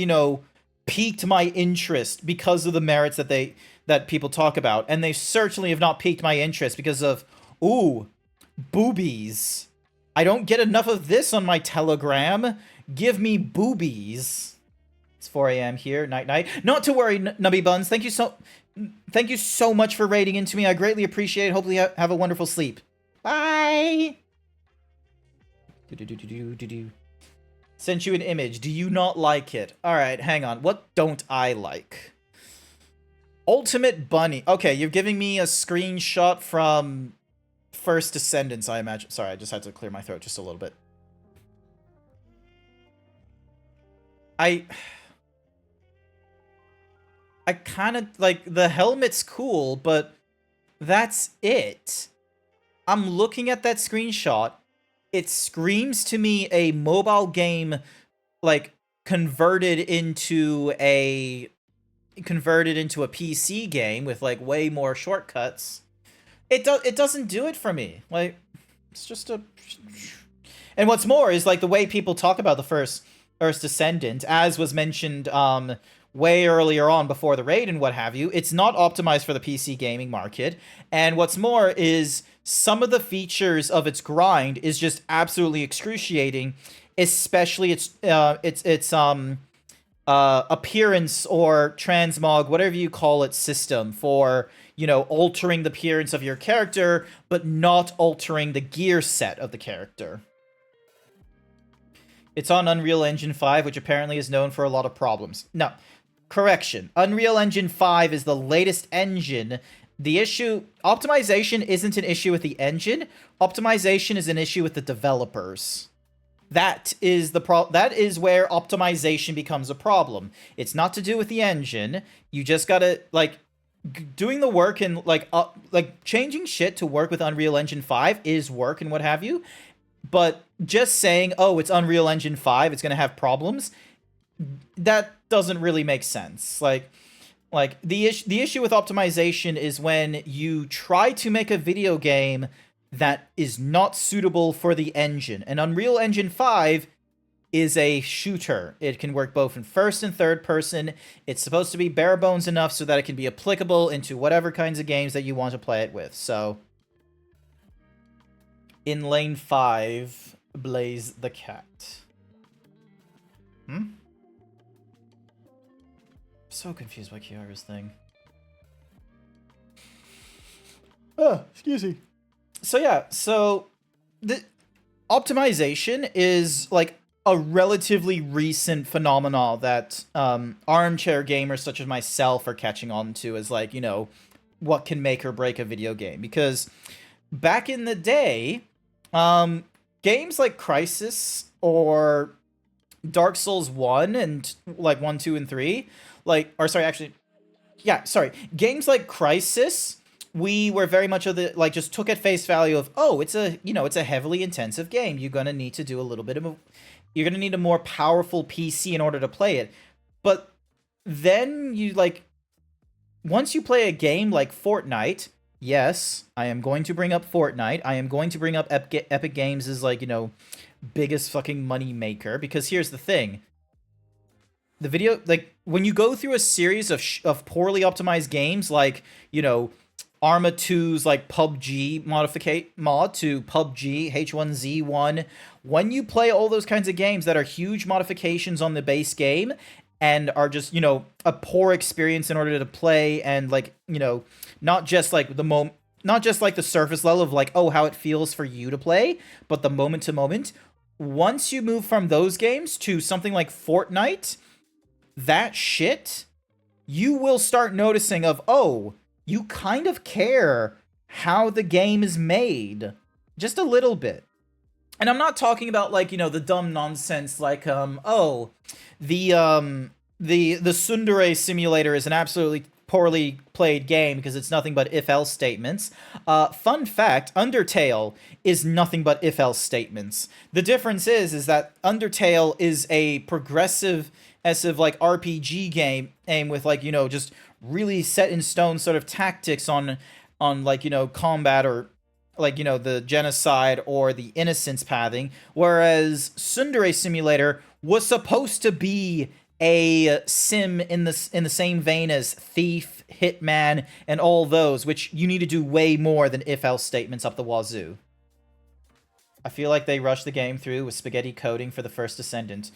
piqued my interest because of the merits that people talk about, and they certainly have not piqued my interest because of ooh, boobies. I don't get enough of this on my Telegram. Give me boobies. It's 4 a.m. here, night. Not to worry, Nubby Buns. Thank you so much for raiding into me. I greatly appreciate it. Hopefully you have a wonderful sleep. Bye. Sent you an image. Do you not like it? All right, hang on. What don't I like? Ultimate Bunny. Okay, you're giving me a screenshot from First Descendants, I imagine. Sorry, I just had to clear my throat just a little bit. I kind of like the helmet's cool, but that's it. I'm looking at that screenshot. It screams to me a mobile game like converted into a PC game with like way more shortcuts. It doesn't do it for me. Like it's just a And what's more is like the way people talk about the first Descendant, as was mentioned way earlier on before the raid and what have you, it's not optimized for the PC gaming market. And what's more is some of the features of its grind is just absolutely excruciating, especially its appearance or transmog, whatever you call it, system for, altering the appearance of your character, but not altering the gear set of the character. It's on Unreal Engine 5, which apparently is known for a lot of problems. No, correction. Unreal Engine 5 is the latest engine. The issue, optimization isn't an issue with the engine. Optimization is an issue with the developers. That is that is where optimization becomes a problem. It's not to do with the engine. You just gotta, like, doing the work and, like changing shit to work with Unreal Engine 5 is work and what have you. But just saying, oh, it's Unreal Engine 5, it's gonna have problems, that doesn't really make sense. Like the issue with optimization is when you try to make a video game that is not suitable for the engine. And Unreal Engine 5 is a shooter. It can work both in first and third person. It's supposed to be bare bones enough so that it can be applicable into whatever kinds of games that you want to play it with. So in lane 5, Blaze the cat. So confused by Kiara's thing. Oh, excuse me. So yeah, so the optimization is like a relatively recent phenomenon that armchair gamers such as myself are catching on to as like, what can make or break a video game. Because back in the day, games like Crysis or Dark Souls 1 and like 1, 2, and 3, games like Crysis, we were very much of the, like, just took at face value of, oh, it's a heavily intensive game. You're gonna need to do a little bit of you're gonna need a more powerful PC in order to play it. But then once you play a game like Fortnite, yes, I am going to bring up Fortnite. I am going to bring up Epic Games as, like, biggest fucking money maker, because here's the thing. The video, like, when you go through a series of poorly optimized games, like, Arma 2's, like, PUBG mod to PUBG, H1Z1, when you play all those kinds of games that are huge modifications on the base game and are just, a poor experience in order to play, and, like, not just like the surface level of, like, oh, how it feels for you to play, but the moment to moment. Once you move from those games to something like Fortnite, that shit, you will start noticing of, oh, you kind of care how the game is made. Just a little bit. And I'm not talking about, like, the dumb nonsense, like, oh, the Tsundere simulator is an absolutely poorly played game because it's nothing but if-else statements. Fun fact, Undertale is nothing but if-else statements. The difference is that Undertale is a progressive, like, RPG game, aimed with, like, just really set in stone sort of tactics on like, combat or like, you know, the genocide or the innocence pathing, whereas Tsundere Simulator was supposed to be a sim in the same vein as Thief, Hitman, and all those, which you need to do way more than if-else statements up the wazoo. I feel like they rushed the game through with spaghetti coding for the First Descendant.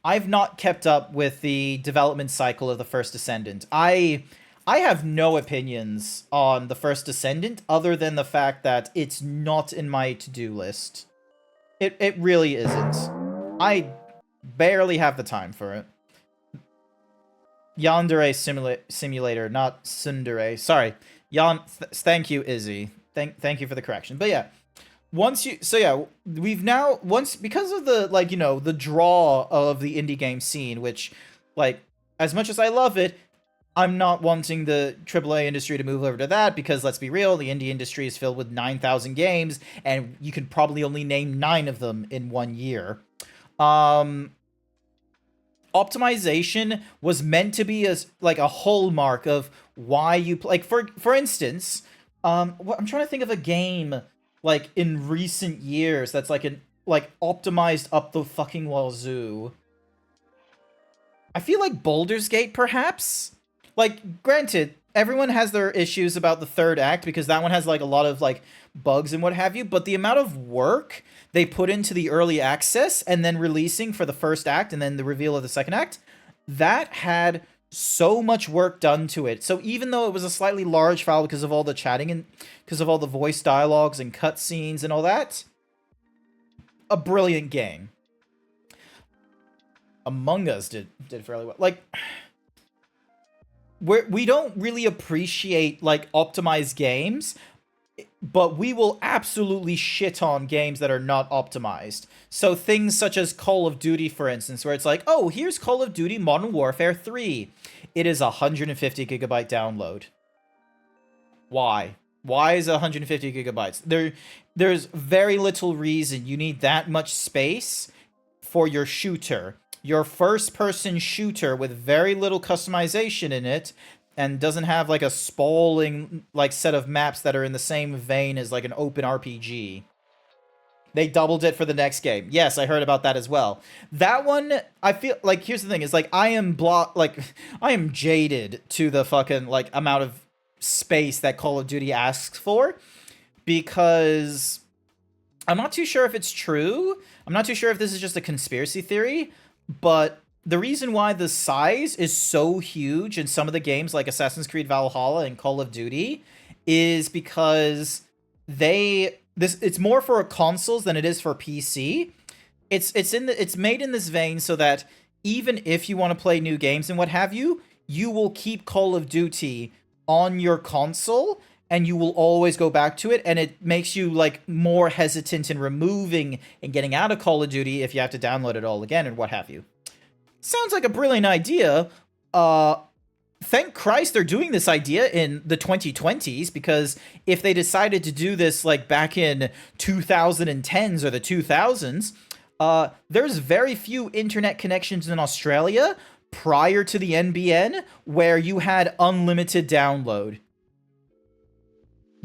I've not kept up with the development cycle of the First Descendant. I have no opinions on the First Descendant other than the fact that it's not in my to-do list. It really isn't. I barely have the time for it. Yandere Simulator, not Tsundere. Sorry. Thank you, Izzy. Thank you for the correction. But yeah, we've now, because of the, like, you know, the draw of the indie game scene, which, like, as much as I love it, I'm not wanting the AAA industry to move over to that, because let's be real, the indie industry is filled with 9,000 games, and you can probably only name 9 of them in 1 year. Optimization was meant to be as, like, a hallmark of why you like, for instance, I'm trying to think of a game, like, in recent years that's like optimized up the fucking wazoo. I feel like Baldur's Gate, perhaps? Like, granted, everyone has their issues about the third act, because that one has, like, a lot of, like, bugs and what have you, but the amount of work they put into the early access and then releasing for the first act and then the reveal of the second act, that had so much work done to it. So even though it was a slightly large file because of all the chatting and because of all the voice dialogues and cutscenes and all that, a brilliant game. Among Us did fairly well. Like, we don't really appreciate, like, optimized games, but we will absolutely shit on games that are not optimized. So things such as Call of Duty, for instance, where it's like, oh, here's Call of Duty Modern Warfare 3. It is 150 gigabyte download. Why? Why is it 150 gigabytes? There's very little reason you need that much space for your shooter. Your first-person shooter with very little customization in it, and doesn't have, like, a sprawling, like, set of maps that are in the same vein as, like, an open RPG. They doubled it for the next game. Yes, I heard about that as well. That one, I feel like, here's the thing, is, like, I am jaded to the fucking, like, amount of space that Call of Duty asks for, because I'm not too sure if it's true. I'm not too sure if this is just a conspiracy theory, but the reason why the size is so huge in some of the games like Assassin's Creed Valhalla and Call of Duty is because it's more for consoles than it is for PC. It's made in this vein so that even if you want to play new games and what have you, you will keep Call of Duty on your console and you will always go back to it, and it makes you, like, more hesitant in removing and getting out of Call of Duty if you have to download it all again and what have you. Sounds like a brilliant idea. Thank Christ they're doing this idea in the 2020s, because if they decided to do this, like, back in 2010s or the 2000s, there's very few internet connections in Australia prior to the NBN where you had unlimited download.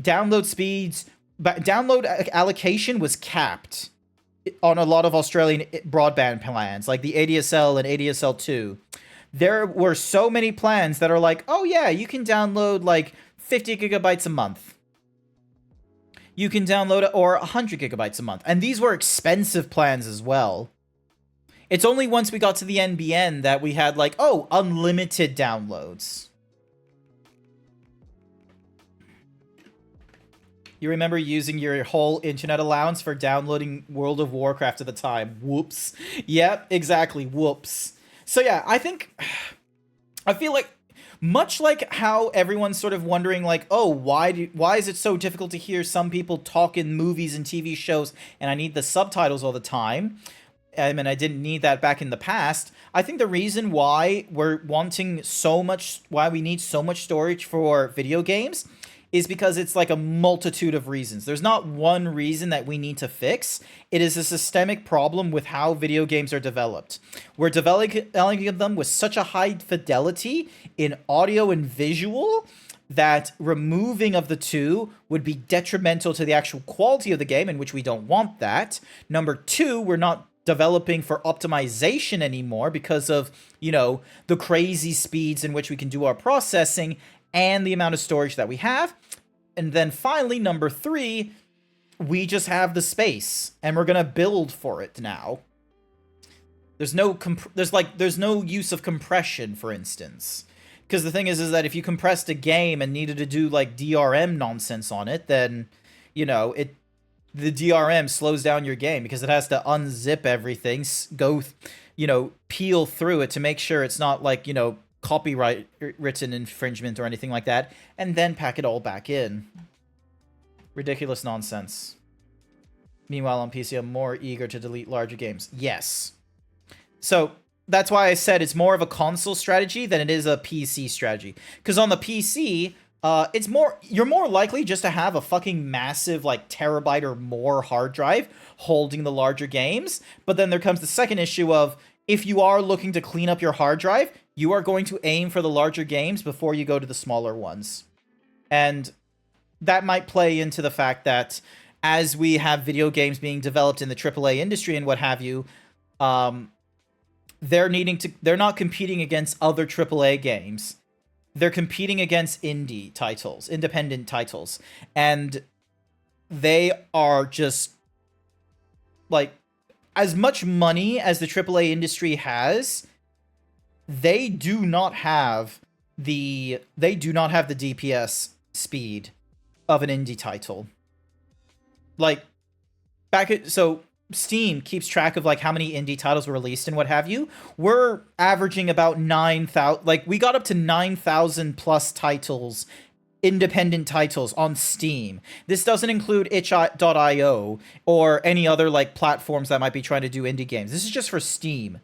Download speeds, download allocation was capped on a lot of Australian broadband plans, like the ADSL and ADSL2. There were so many plans that are like, oh yeah, you can download, like, 50 gigabytes a month. You can download, or 100 gigabytes a month. And these were expensive plans as well. It's only once we got to the NBN that we had, like, oh, unlimited downloads. You remember using your whole internet allowance for downloading World of Warcraft at the time. Whoops. Yep, exactly. Whoops. So yeah, I feel like, much like how everyone's sort of wondering, like, oh, why is it so difficult to hear some people talk in movies and TV shows, and I need the subtitles all the time? I mean, I didn't need that back in the past. I think the reason why we need so much storage for video games is because it's like a multitude of reasons. There's not one reason that we need to fix. It is a systemic problem with how video games are developed. We're developing them with such a high fidelity in audio and visual that removing of the two would be detrimental to the actual quality of the game, in which we don't want that. Number two, we're not developing for optimization anymore because of, you know, the crazy speeds in which we can do our processing and the amount of storage that we have. And then finally, number three, we just have the space and we're gonna build for it now. There's no use of compression, for instance. Because the thing is that if you compressed a game and needed to do like DRM nonsense on it, then, you know, the DRM slows down your game because it has to unzip everything, peel through it to make sure it's not like, you know, copyright written infringement or anything like that, and then pack it all back in. Ridiculous nonsense. Meanwhile, on PC, I'm more eager to delete larger games. Yes. So that's why I said it's more of a console strategy than it is a PC strategy. Because on the PC, you're more likely just to have a fucking massive, like, terabyte or more hard drive holding the larger games. But then there comes the second issue of, if you are looking to clean up your hard drive, you are going to aim for the larger games before you go to the smaller ones. And that might play into the fact that as we have video games being developed in the AAA industry and what have you, they're not competing against other AAA games. They're competing against independent titles. And they are just, like, as much money as the AAA industry has, they do not have the DPS speed of an indie title. Like, so Steam keeps track of, like, how many indie titles were released and what have you. We're averaging about 9,000, like, we got up to 9,000 plus titles, independent titles on Steam. This doesn't include itch.io or any other, like, platforms that might be trying to do indie games. This is just for Steam.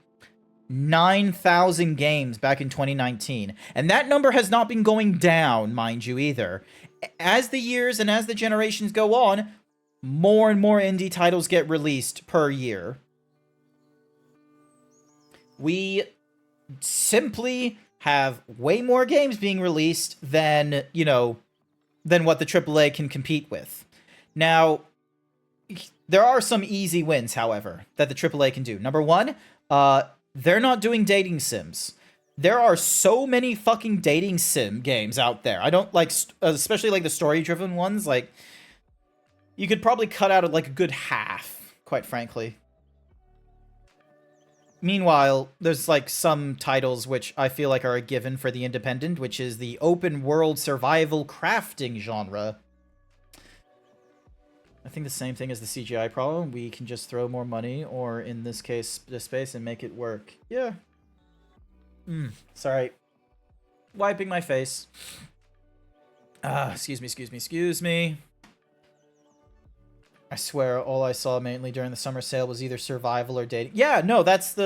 9,000 games back in 2019. And that number has not been going down, mind you, either. As the years and as the generations go on, more and more indie titles get released per year. We simply have way more games being released than, you know, than what the AAA can compete with. Now, there are some easy wins, however, that the AAA can do. Number one, they're not doing dating sims. There are so many fucking dating sim games out there. I don't like, especially like the story-driven ones, like, you could probably cut out like a good half, quite frankly. Meanwhile, there's like some titles which I feel like are a given for the independent, which is the open world survival crafting genre. I think the same thing as the CGI problem. We can just throw more money, or in this case, the space, and make it work. Yeah. Sorry. Wiping my face. Excuse me. I swear all I saw mainly during the summer sale was either survival or dating. Yeah, no, that's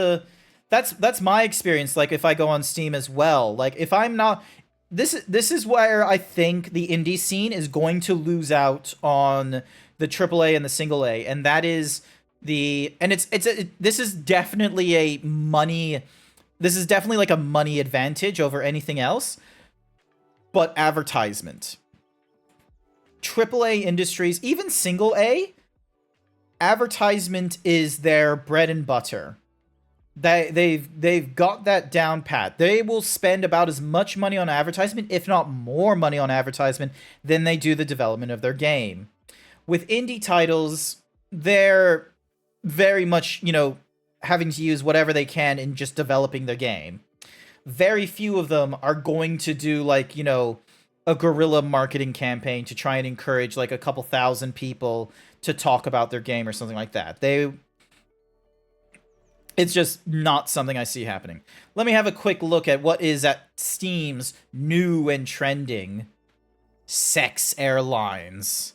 my experience, like, if I go on Steam as well. Like, if I'm not... This is where I think the indie scene is going to lose out on the AAA and the single A, and that is the... And this is definitely a money... This is definitely like a money advantage over anything else, but advertisement. AAA industries, even single A, advertisement is their bread and butter. They've got that down pat. They will spend about as much money on advertisement, if not more money on advertisement, than they do the development of their game. With indie titles, they're very much, you know, having to use whatever they can in just developing their game. Very few of them are going to do, like, you know, a guerrilla marketing campaign to try and encourage like a couple thousand people to talk about their game or something like that. It's just not something I see happening. Let me have a quick look at what is at Steam's new and trending sex airlines.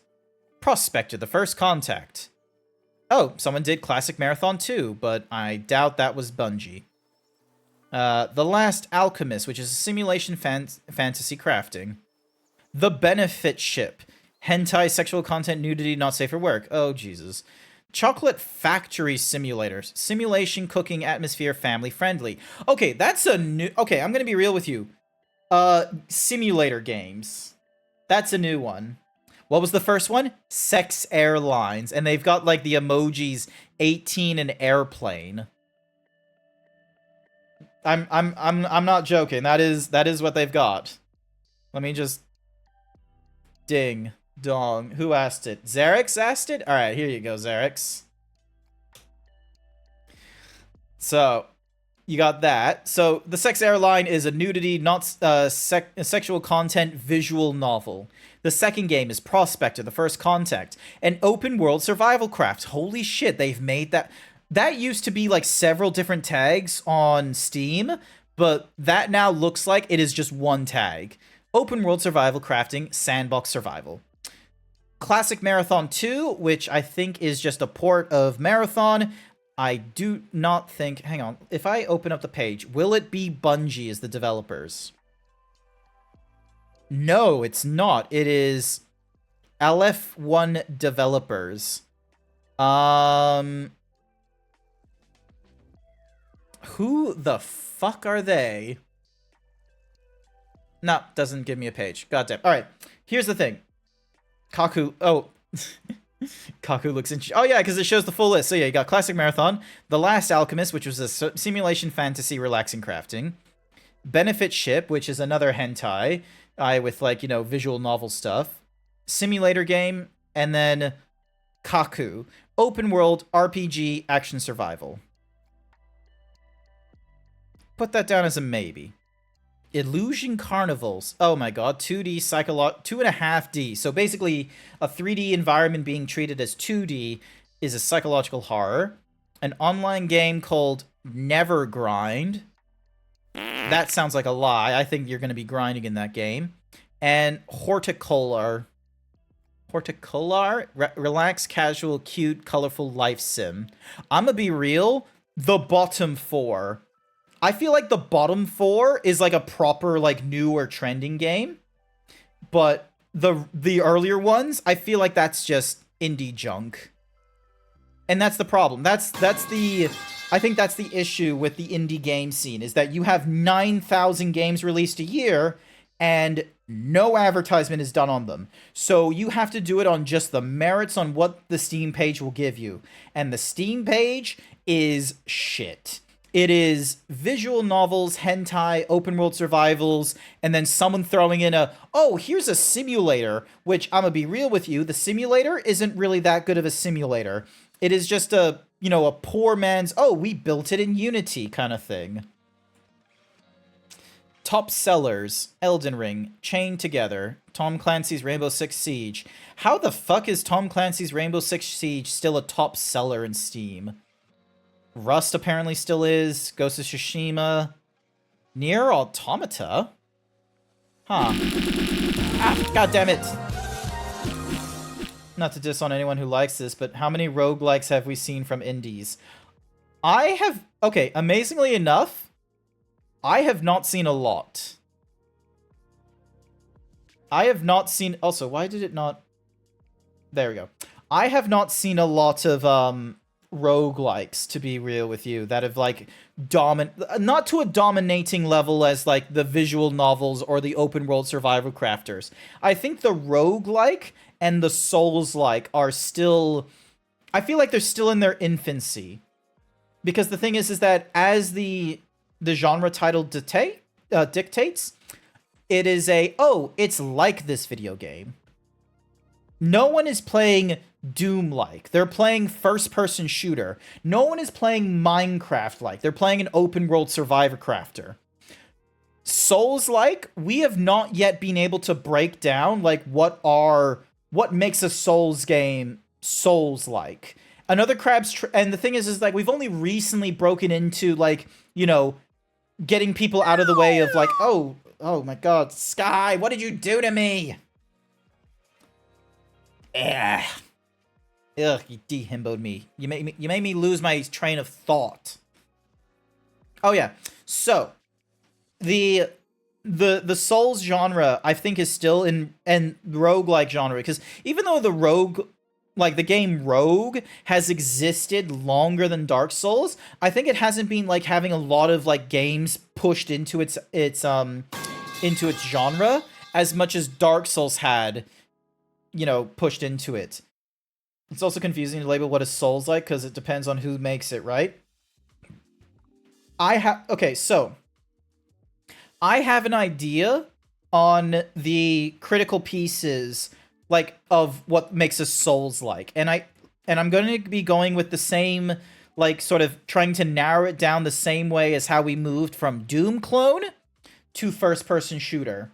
Prospected, the first contact. Oh, someone did Classic Marathon 2, but I doubt that was Bungie. The Last Alchemist, which is a simulation fantasy crafting. The Benefit Ship. Hentai, sexual content, nudity, not safe for work. Oh, Jesus. Chocolate Factory Simulators. Simulation, cooking, atmosphere, family friendly. Okay, that's a new... Okay, I'm gonna be real with you. Simulator games. That's a new one. What was the first one? Sex Airlines, and they've got like the emojis 18 and airplane. I'm not joking. That is what they've got. Let me just ding dong. Who asked it? Xerix asked it? All right, here you go, Xerix. So, you got that. So, The Sex Airline is a nudity, not sexual content visual novel. The second game is Prospector, The First Contact, an open world survival craft. Holy shit, they've made that. That used to be like several different tags on Steam, but that now looks like it is just one tag. Open world survival crafting, sandbox survival. Classic Marathon 2, which I think is just a port of Marathon. I do not think... Hang on. If I open up the page, will it be Bungie as the developers? No, it's not. It is LF1 developers. Who the fuck are they? No, doesn't give me a page. Goddamn. Alright, here's the thing. Kaku... Oh... Kaku looks interesting. Oh yeah, because it shows the full list. So yeah, you got Classic Marathon, The Last Alchemist, which was a simulation fantasy relaxing crafting, Benefit Ship, which is another hentai, with like, you know, visual novel stuff, simulator game, and then Kaku, open world RPG action survival. Put that down as a maybe. Illusion Carnivals. Oh my god, 2D 2.5D. So basically, a 3D environment being treated as 2D is a psychological horror. An online game called Never Grind. That sounds like a lie. I think you're going to be grinding in that game. And Horticolar. Relaxed, casual, cute, colorful life sim. I'm going to be real. The bottom four. I feel like the bottom four is like a proper, like, new or trending game. But the earlier ones, I feel like that's just indie junk. And that's the problem. I think that's the issue with the indie game scene, is that you have 9,000 games released a year, and no advertisement is done on them. So you have to do it on just the merits on what the Steam page will give you. And the Steam page is shit. It is visual novels, hentai, open world survivals, and then someone throwing in oh, here's a simulator, which I'm gonna be real with you, the simulator isn't really that good of a simulator. It is just a, you know, a poor man's, oh, we built it in Unity kind of thing. Top sellers, Elden Ring, Chained Together, Tom Clancy's Rainbow Six Siege. How the fuck is Tom Clancy's Rainbow Six Siege still a top seller in Steam? Rust apparently still is. Ghost of Tsushima. Nier Automata? Huh. Ah, god damn it. Not to diss on anyone who likes this, but how many roguelikes have we seen from indies? Okay, amazingly enough, I have not seen a lot. I have not seen... Also, why did it not... There we go. I have not seen a lot of, roguelikes, to be real with you, that have, like, not to a dominating level as, like, the visual novels or the open world survival crafters. I think the roguelike and the Souls-like are still... I feel like they're still in their infancy. Because the thing is that as the genre title dictates, it is it's like this video game. No one is playing Doom-like. They're playing first-person shooter. No one is playing Minecraft-like. They're playing an open-world survivor crafter. Souls-like, we have not yet been able to break down, like, what makes a Souls game Souls-like. Another crab's... and the thing is like, we've only recently broken into, like, you know, getting people out of the way of, like, oh my god, Sky, what did you do to me? Ugh, you dehimboed me. You made me lose my train of thought. Oh yeah. So the Souls genre, I think, is still in roguelike genre, because even though the game Rogue has existed longer than Dark Souls, I think it hasn't been, like, having a lot of, like, games pushed into its into its genre as much as Dark Souls had, you know, pushed into it. It's also confusing to label what a Souls-like because it depends on who makes it, right? Okay, so I have an idea on the critical pieces, like, of what makes a Souls-like, and I'm going to be going with the same, like, sort of trying to narrow it down the same way as how we moved from Doom clone to first-person shooter.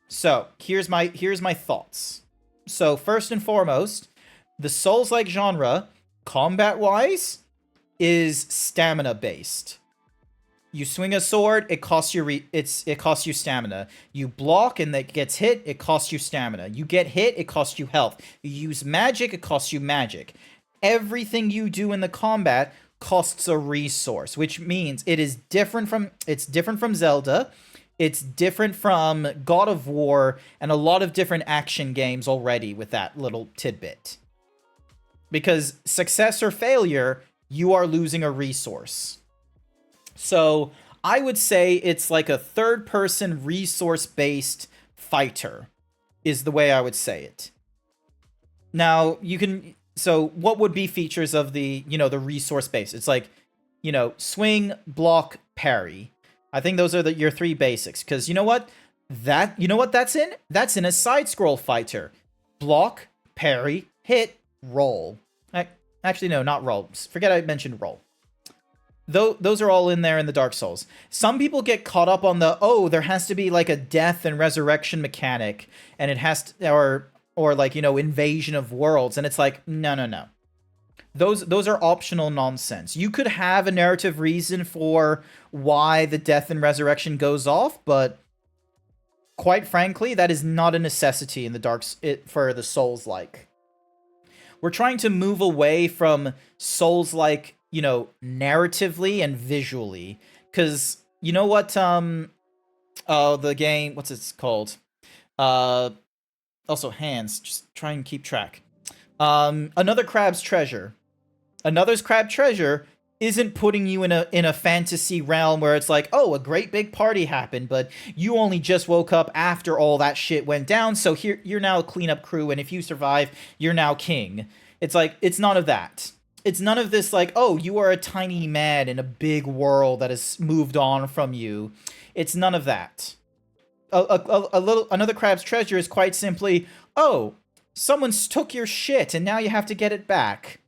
So here's my thoughts. So first and foremost, the Souls-like genre, combat-wise, is stamina-based. You swing a sword, it costs you it costs you stamina. You block and that gets hit, it costs you stamina. You get hit, it costs you health. You use magic, it costs you magic. Everything you do in the combat costs a resource, which means it's different from Zelda. It's different from God of War and a lot of different action games already with that little tidbit. Because success or failure, you are losing a resource. So I would say it's like a third-person resource-based fighter is the way I would say it. Now, so what would be features of the, you know, the resource-based? It's like, you know, swing, block, parry. I think those are your three basics. Because you know what? That's in? That's in a side-scroll fighter. Block, parry, hit, roll. Actually, no, not roll. Forget I mentioned roll. Those are all in there in the Dark Souls. Some people get caught up on there has to be like a death and resurrection mechanic, and it has to, or like, you know, invasion of worlds, and it's like, no. Those are optional nonsense. You could have a narrative reason for why the death and resurrection goes off, but quite frankly, that is not a necessity in for the Souls-like. We're trying to move away from Souls-like, you know, narratively and visually, because you know what, the game, what's it called? Also hands, just try and keep track. Another Crab's Treasure. Another's Crab Treasure isn't putting you in a fantasy realm where it's like, oh, a great big party happened, but you only just woke up after all that shit went down, so here you're now a cleanup crew, and if you survive, you're now king. It's like, it's none of that. It's none of this like, oh, you are a tiny man in a big world that has moved on from you. It's none of that. Another Crab's Treasure is quite simply, oh, someone took your shit and now you have to get it back.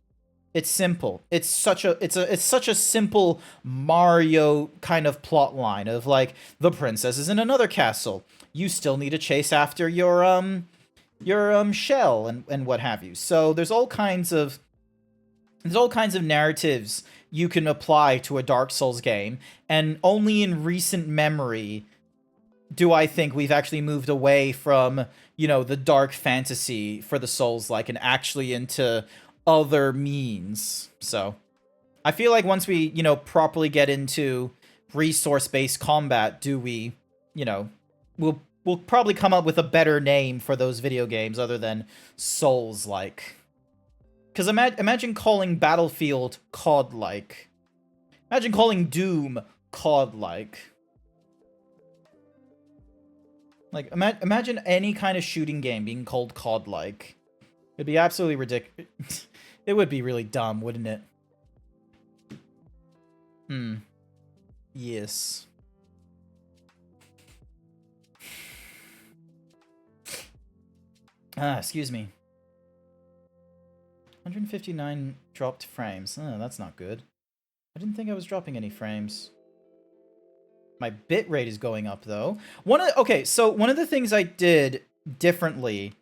It's simple. It's such a simple Mario kind of plot line of like, the princess is in another castle. You still need to chase after your shell and what have you. So there's all kinds of narratives you can apply to a Dark Souls game, and only in recent memory do I think we've actually moved away from, you know, the dark fantasy for the Souls-like and actually into other means. So I feel like once we, you know, properly get into resource-based combat, we'll probably come up with a better name for those video games other than Souls-like. Because imagine calling Battlefield COD-like. Imagine calling Doom COD-like. Like, imagine any kind of shooting game being called COD-like. It'd be absolutely ridiculous. It would be really dumb, wouldn't it? Yes. Excuse me. 159 dropped frames. Oh, that's not good. I didn't think I was dropping any frames. My bitrate is going up, though. So one of the things I did differently,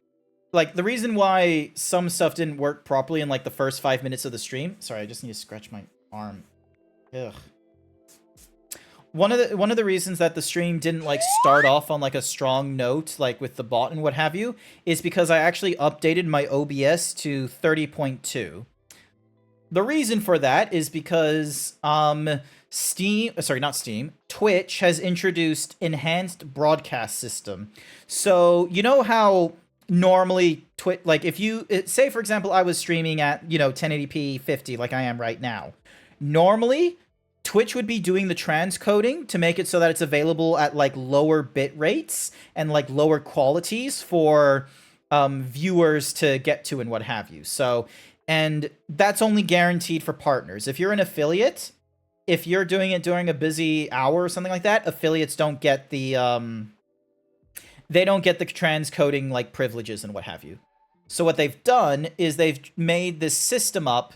like, the reason why some stuff didn't work properly in, like, the first 5 minutes of the stream... Sorry, I just need to scratch my arm. Ugh. One of the reasons that the stream didn't, like, start off on, like, a strong note, like, with the bot and what have you, is because I actually updated my OBS to 30.2. The reason for that is because, Twitch has introduced enhanced broadcast system. So, you know how normally like, if you say, for example, I was streaming at, you know, 1080p 50 like I am right now. Normally, Twitch would be doing the transcoding to make it so that it's available at like lower bit rates and like lower qualities for viewers to get to and what have you. So, and that's only guaranteed for partners. If you're an affiliate, if you're doing it during a busy hour or something like that, affiliates don't get the they don't get the transcoding like privileges and what have you. So what they've done is they've made this system up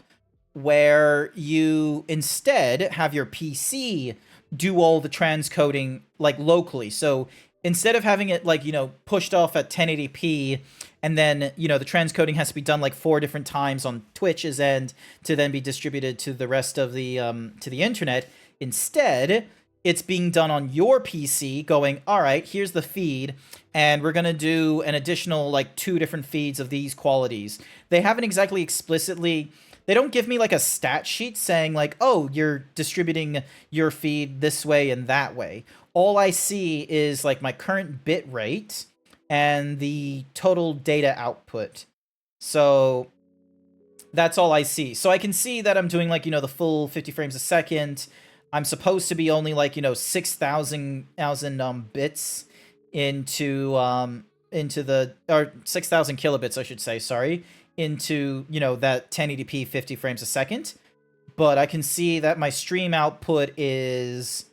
where you instead have your PC do all the transcoding like locally. So instead of having it like, you know, pushed off at 1080p and then, you know, the transcoding has to be done like 4 different times on Twitch's end to then be distributed to the rest of the internet, instead it's being done on your PC going, all right, here's the feed, and we're going to do an additional like 2 different feeds of these qualities. They haven't exactly explicitly, they don't give me like a stat sheet saying like, oh, you're distributing your feed this way and that way. All I see is like my current bit rate and the total data output. So that's all I see. So I can see that I'm doing like, you know, the full 50 frames a second. I'm supposed to be only like, you know, 6,000 bits into the, or 6,000 kilobits, I should say, sorry, into, you know, that 1080p 50 frames a second. But I can see that my stream output is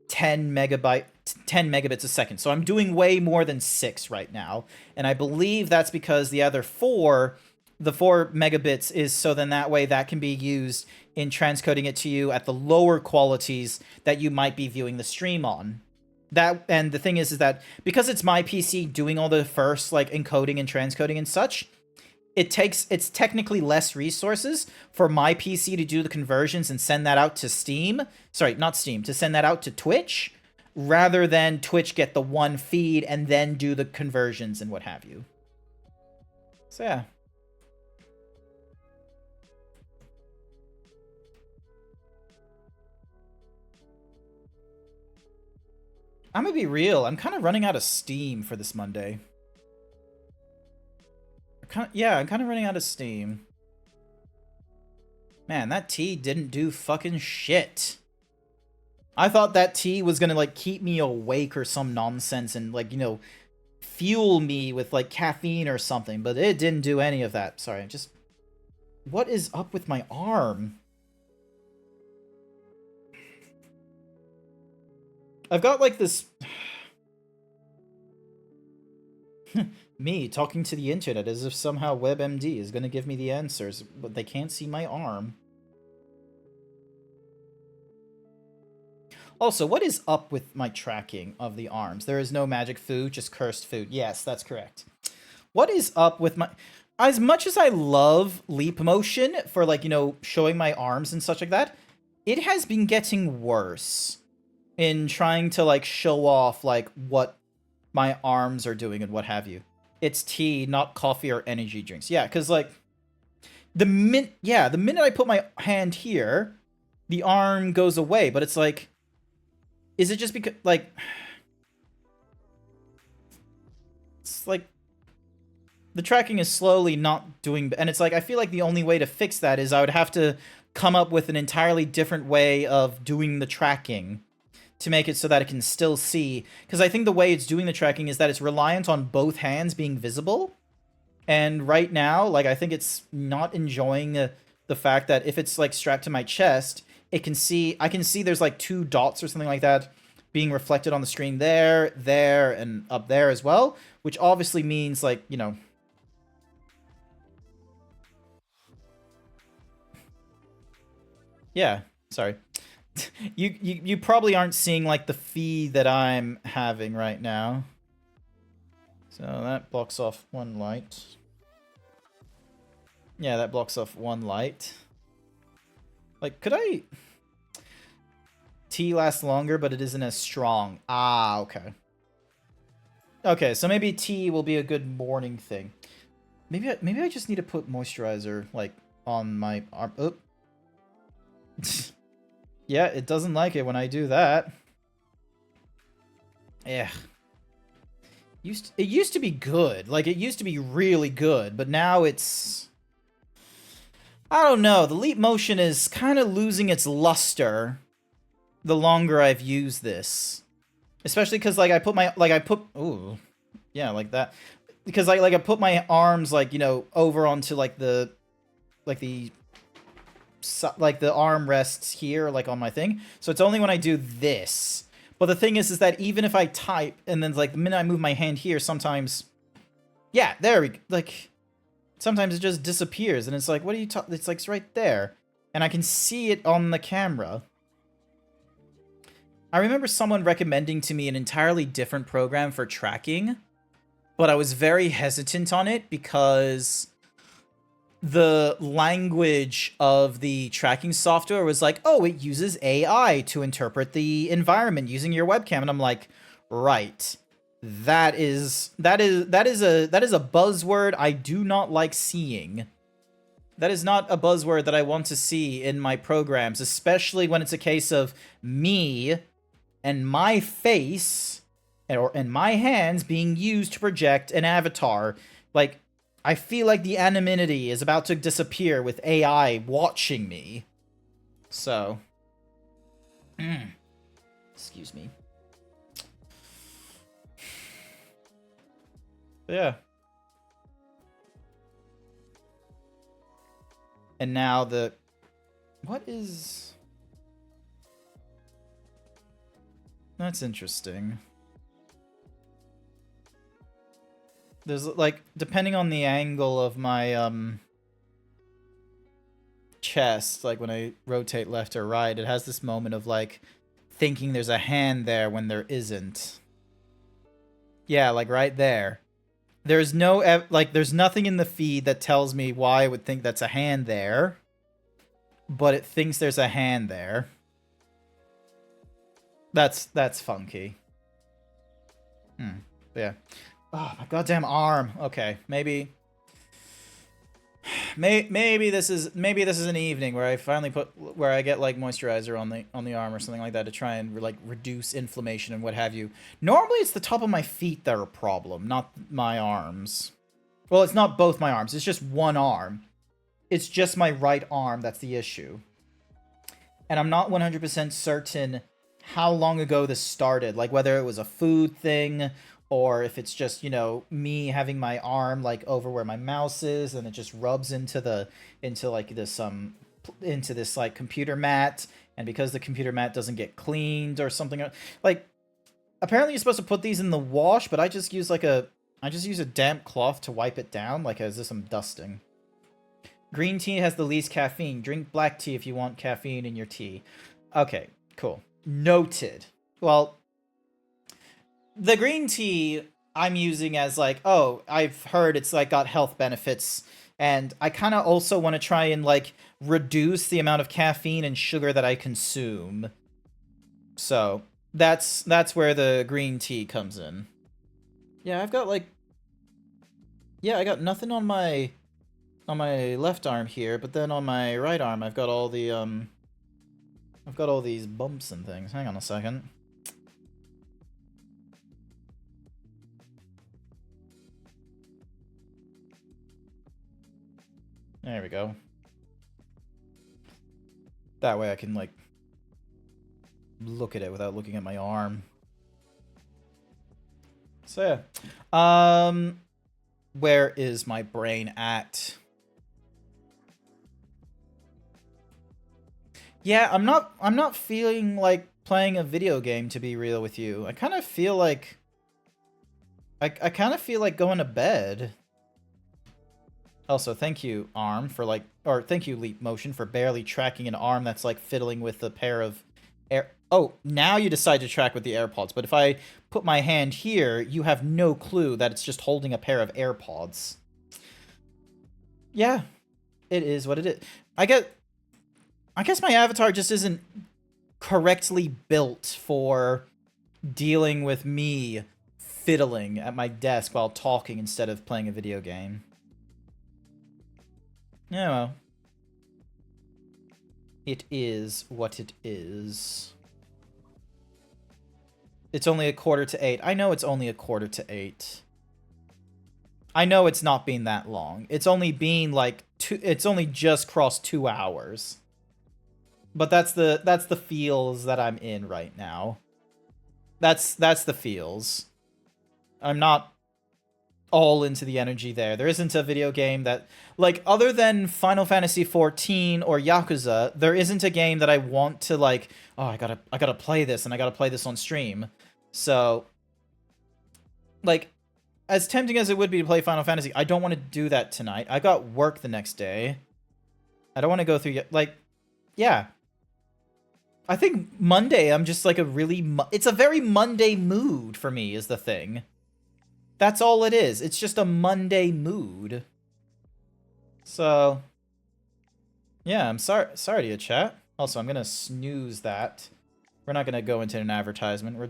10 megabits a second. So I'm doing way more than 6 right now. And I believe that's because the other 4 megabits is so then that way that can be used in transcoding it to you at the lower qualities that you might be viewing the stream on. That, and the thing is that because it's my PC doing all the first like encoding and transcoding and such, it's technically less resources for my PC to do the conversions and send that out to Steam. Sorry, not Steam, to send that out to Twitch, rather than Twitch get the one feed and then do the conversions and what have you. So yeah. I'm gonna be real, I'm kind of running out of steam for this Monday. I'm kind of running out of steam. Man, that tea didn't do fucking shit. I thought that tea was gonna, like, keep me awake or some nonsense and, like, you know, fuel me with, like, caffeine or something, but it didn't do any of that. Sorry, just... What is up with my arm? I've got, like, this... Me talking to the internet as if somehow WebMD is going to give me the answers, but they can't see my arm. Also, what is up with my tracking of the arms? There is no magic food, just cursed food. Yes, that's correct. What is up with my... As much as I love leap motion for, like, you know, showing my arms and such like that, it has been getting worse in trying to, like, show off, like, what my arms are doing and what have you. It's tea, not coffee or energy drinks. Yeah, because, like, the minute I put my hand here, the arm goes away. But it's like, is it just because, like, it's like, the tracking is slowly not doing, and it's like, I feel like the only way to fix that is I would have to come up with an entirely different way of doing the tracking to make it so that it can still see. Because I think the way it's doing the tracking is that it's reliant on both hands being visible. And right now, like, I think it's not enjoying the fact that if it's, like, strapped to my chest, it can see, I can see there's, like, 2 dots or something like that being reflected on the screen there, and up there as well. Which obviously means, like, you know... Yeah, sorry. You probably aren't seeing, like, the feed that I'm having right now. So that blocks off one light. Yeah, that blocks off one light. Like, could I... Tea lasts longer, but it isn't as strong. Ah, okay. Okay, so maybe tea will be a good morning thing. Maybe I just need to put moisturizer, like, on my arm. Oh. Yeah, it doesn't like it when I do that. Yeah. It used to be good. Like, it used to be really good, but now it's... I don't know. The leap motion is kind of losing its luster the longer I've used this. Especially because, like, ooh, yeah, like that. Because, like I put my arms, like, you know, over onto, like, the arm rests here, like, on my thing. So it's only when I do this. But the thing is that even if I type, and then, like, the minute I move my hand here, sometimes... Yeah, there we go. Like, sometimes it just disappears, and it's like, what are you talking... It's, like, it's right there. And I can see it on the camera. I remember someone recommending to me an entirely different program for tracking, but I was very hesitant on it because the language of the tracking software was like, oh, it uses AI to interpret the environment using your webcam. And I'm like, right. That is a buzzword I do not like seeing. That is not a buzzword that I want to see in my programs, especially when it's a case of me and my face and my hands being used to project an avatar. Like, I feel like the anonymity is about to disappear with AI watching me. So. Excuse me. But yeah. And now the... What is... That's interesting. There's, like, depending on the angle of my, chest, like, when I rotate left or right, it has this moment of, like, thinking there's a hand there when there isn't. Yeah, like, right there. There's no, like, there's nothing in the feed that tells me why I would think that's a hand there. But it thinks there's a hand there. That's funky. Yeah. Oh, my goddamn arm. Okay, maybe this is an evening where I finally where I get, like, moisturizer on the arm or something like that to try and, like, reduce inflammation and what have you. Normally it's the top of my feet that are a problem, not my arms. Well, it's not both my arms. It's just one arm. It's just my right arm that's the issue. And I'm not 100% certain how long ago this started, like whether it was a food thing or if it's just, you know, me having my arm, like, over where my mouse is and it just rubs into this like computer mat, and because the computer mat doesn't get cleaned or something. Like, apparently you're supposed to put these in the wash, but I just use a damp cloth to wipe it down, like as if I'm dusting. Green tea has the least caffeine. Drink black tea if you want caffeine in your tea. Okay, cool. Noted. Well, the green tea I'm using as, like, oh, I've heard it's, like, got health benefits, and I kind of also want to try and, like, reduce the amount of caffeine and sugar that I consume. So, that's where the green tea comes in. Yeah, I've got, like... Yeah, I got nothing on my left arm here, but then on my right arm I've got all the, I've got all these bumps and things. Hang on a second. There we go. That way I can, like, look at it without looking at my arm. So yeah. Where is my brain at? Yeah, I'm not feeling like playing a video game, to be real with you. I kind of feel like I kind of feel like going to bed. Also, thank you, arm, for, like, or thank you, Leap Motion, for barely tracking an arm that's, like, fiddling with a pair of air... Oh, now you decide to track with the AirPods, but if I put my hand here, you have no clue that it's just holding a pair of AirPods. Yeah, it is what it is. I guess my avatar just isn't correctly built for dealing with me fiddling at my desk while talking instead of playing a video game. Yeah, well. It is what it is. It's only 7:45. I know it's only 7:45. I know it's not been that long. It's only been, like, it's only just crossed 2 hours. But that's the feels that I'm in right now. That's the feels. I'm not all into the energy there. There isn't a video game that, like, other than Final Fantasy 14 or Yakuza, there isn't a game that I want to, like, oh, I gotta play this, and I gotta play this on stream. So, like, as tempting as it would be to play Final Fantasy, I don't want to do that tonight. I got work the next day. I don't want to go through, like, yeah. I think Monday, I'm just like a really, it's a very Monday mood for me is the thing. That's all it is. It's just a Monday mood. So, yeah, I'm sorry to you, chat. Also, I'm gonna snooze that. We're not gonna go into an advertisement. We're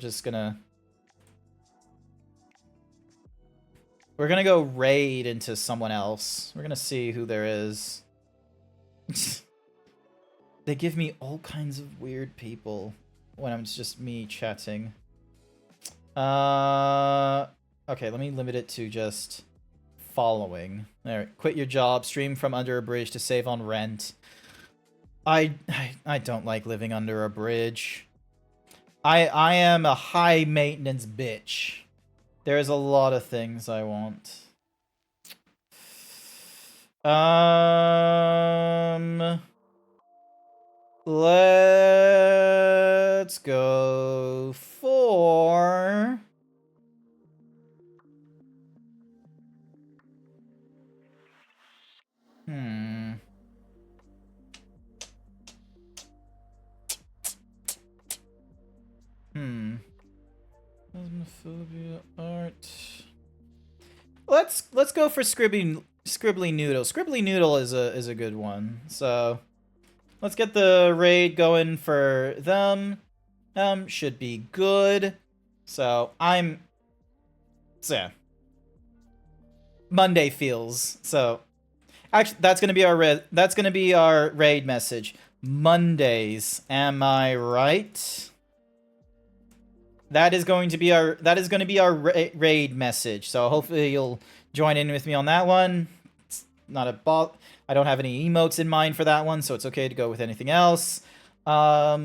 gonna go raid into someone else. We're gonna see who there is. They give me all kinds of weird people when it's just me chatting. Okay, let me limit it to just following. Alright, quit your job, stream from under a bridge to save on rent. I don't like living under a bridge. I am a high maintenance bitch. There's a lot of things I want. Let's go for... Phasmophobia art. Let's go for Scribbly Noodle. Scribbly Noodle is a good one. So let's get the raid going for them. Should be good. So yeah. Monday feels. So actually that's gonna be our raid message. Mondays, am I right? That is going to be our raid message. So hopefully you'll join in with me on that one. It's not a bot. I don't have any emotes in mind for that one, so it's okay to go with anything else. Otherwise,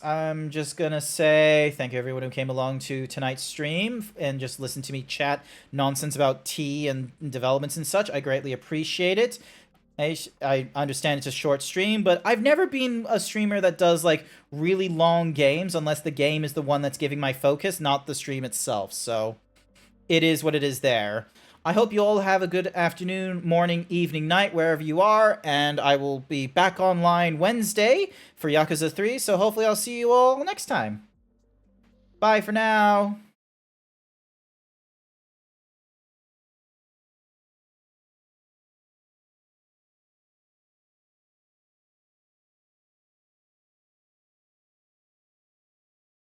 I'm just gonna say thank you everyone who came along to tonight's stream and just listened to me chat nonsense about tea and developments and such. I greatly appreciate it. I understand it's a short stream, but I've never been a streamer that does, like, really long games unless the game is the one that's giving my focus, not the stream itself. So it is what it is there. I hope you all have a good afternoon, morning, evening, night, wherever you are, and I will be back online Wednesday for Yakuza 3, so hopefully I'll see you all next time. Bye for now.